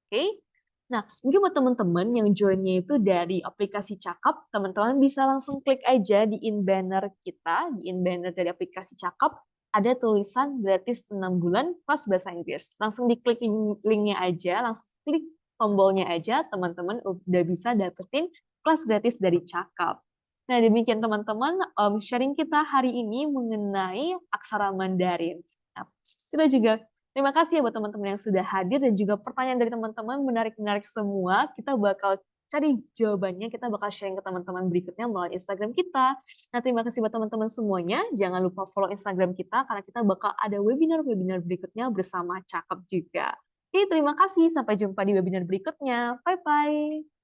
A: Oke? Nah, mungkin buat teman-teman yang join-nya itu dari aplikasi Cakap, teman-teman bisa langsung klik aja di in banner kita, di in banner dari aplikasi Cakap, ada tulisan gratis 6 bulan kelas bahasa Inggris. Langsung diklik linknya aja, langsung klik tombolnya aja, teman-teman udah bisa dapetin kelas gratis dari Cakap. Nah, demikian teman-teman sharing kita hari ini mengenai aksara Mandarin. Nah, kita juga terima kasih ya buat teman-teman yang sudah hadir, dan juga pertanyaan dari teman-teman menarik-menarik semua. Kita bakal cari jawabannya, kita bakal sharing ke teman-teman berikutnya melalui Instagram kita. Nah, terima kasih buat teman-teman semuanya. Jangan lupa follow Instagram kita, karena kita bakal ada webinar-webinar berikutnya bersama Cakap juga. Oke, terima kasih. Sampai jumpa di webinar berikutnya. Bye-bye.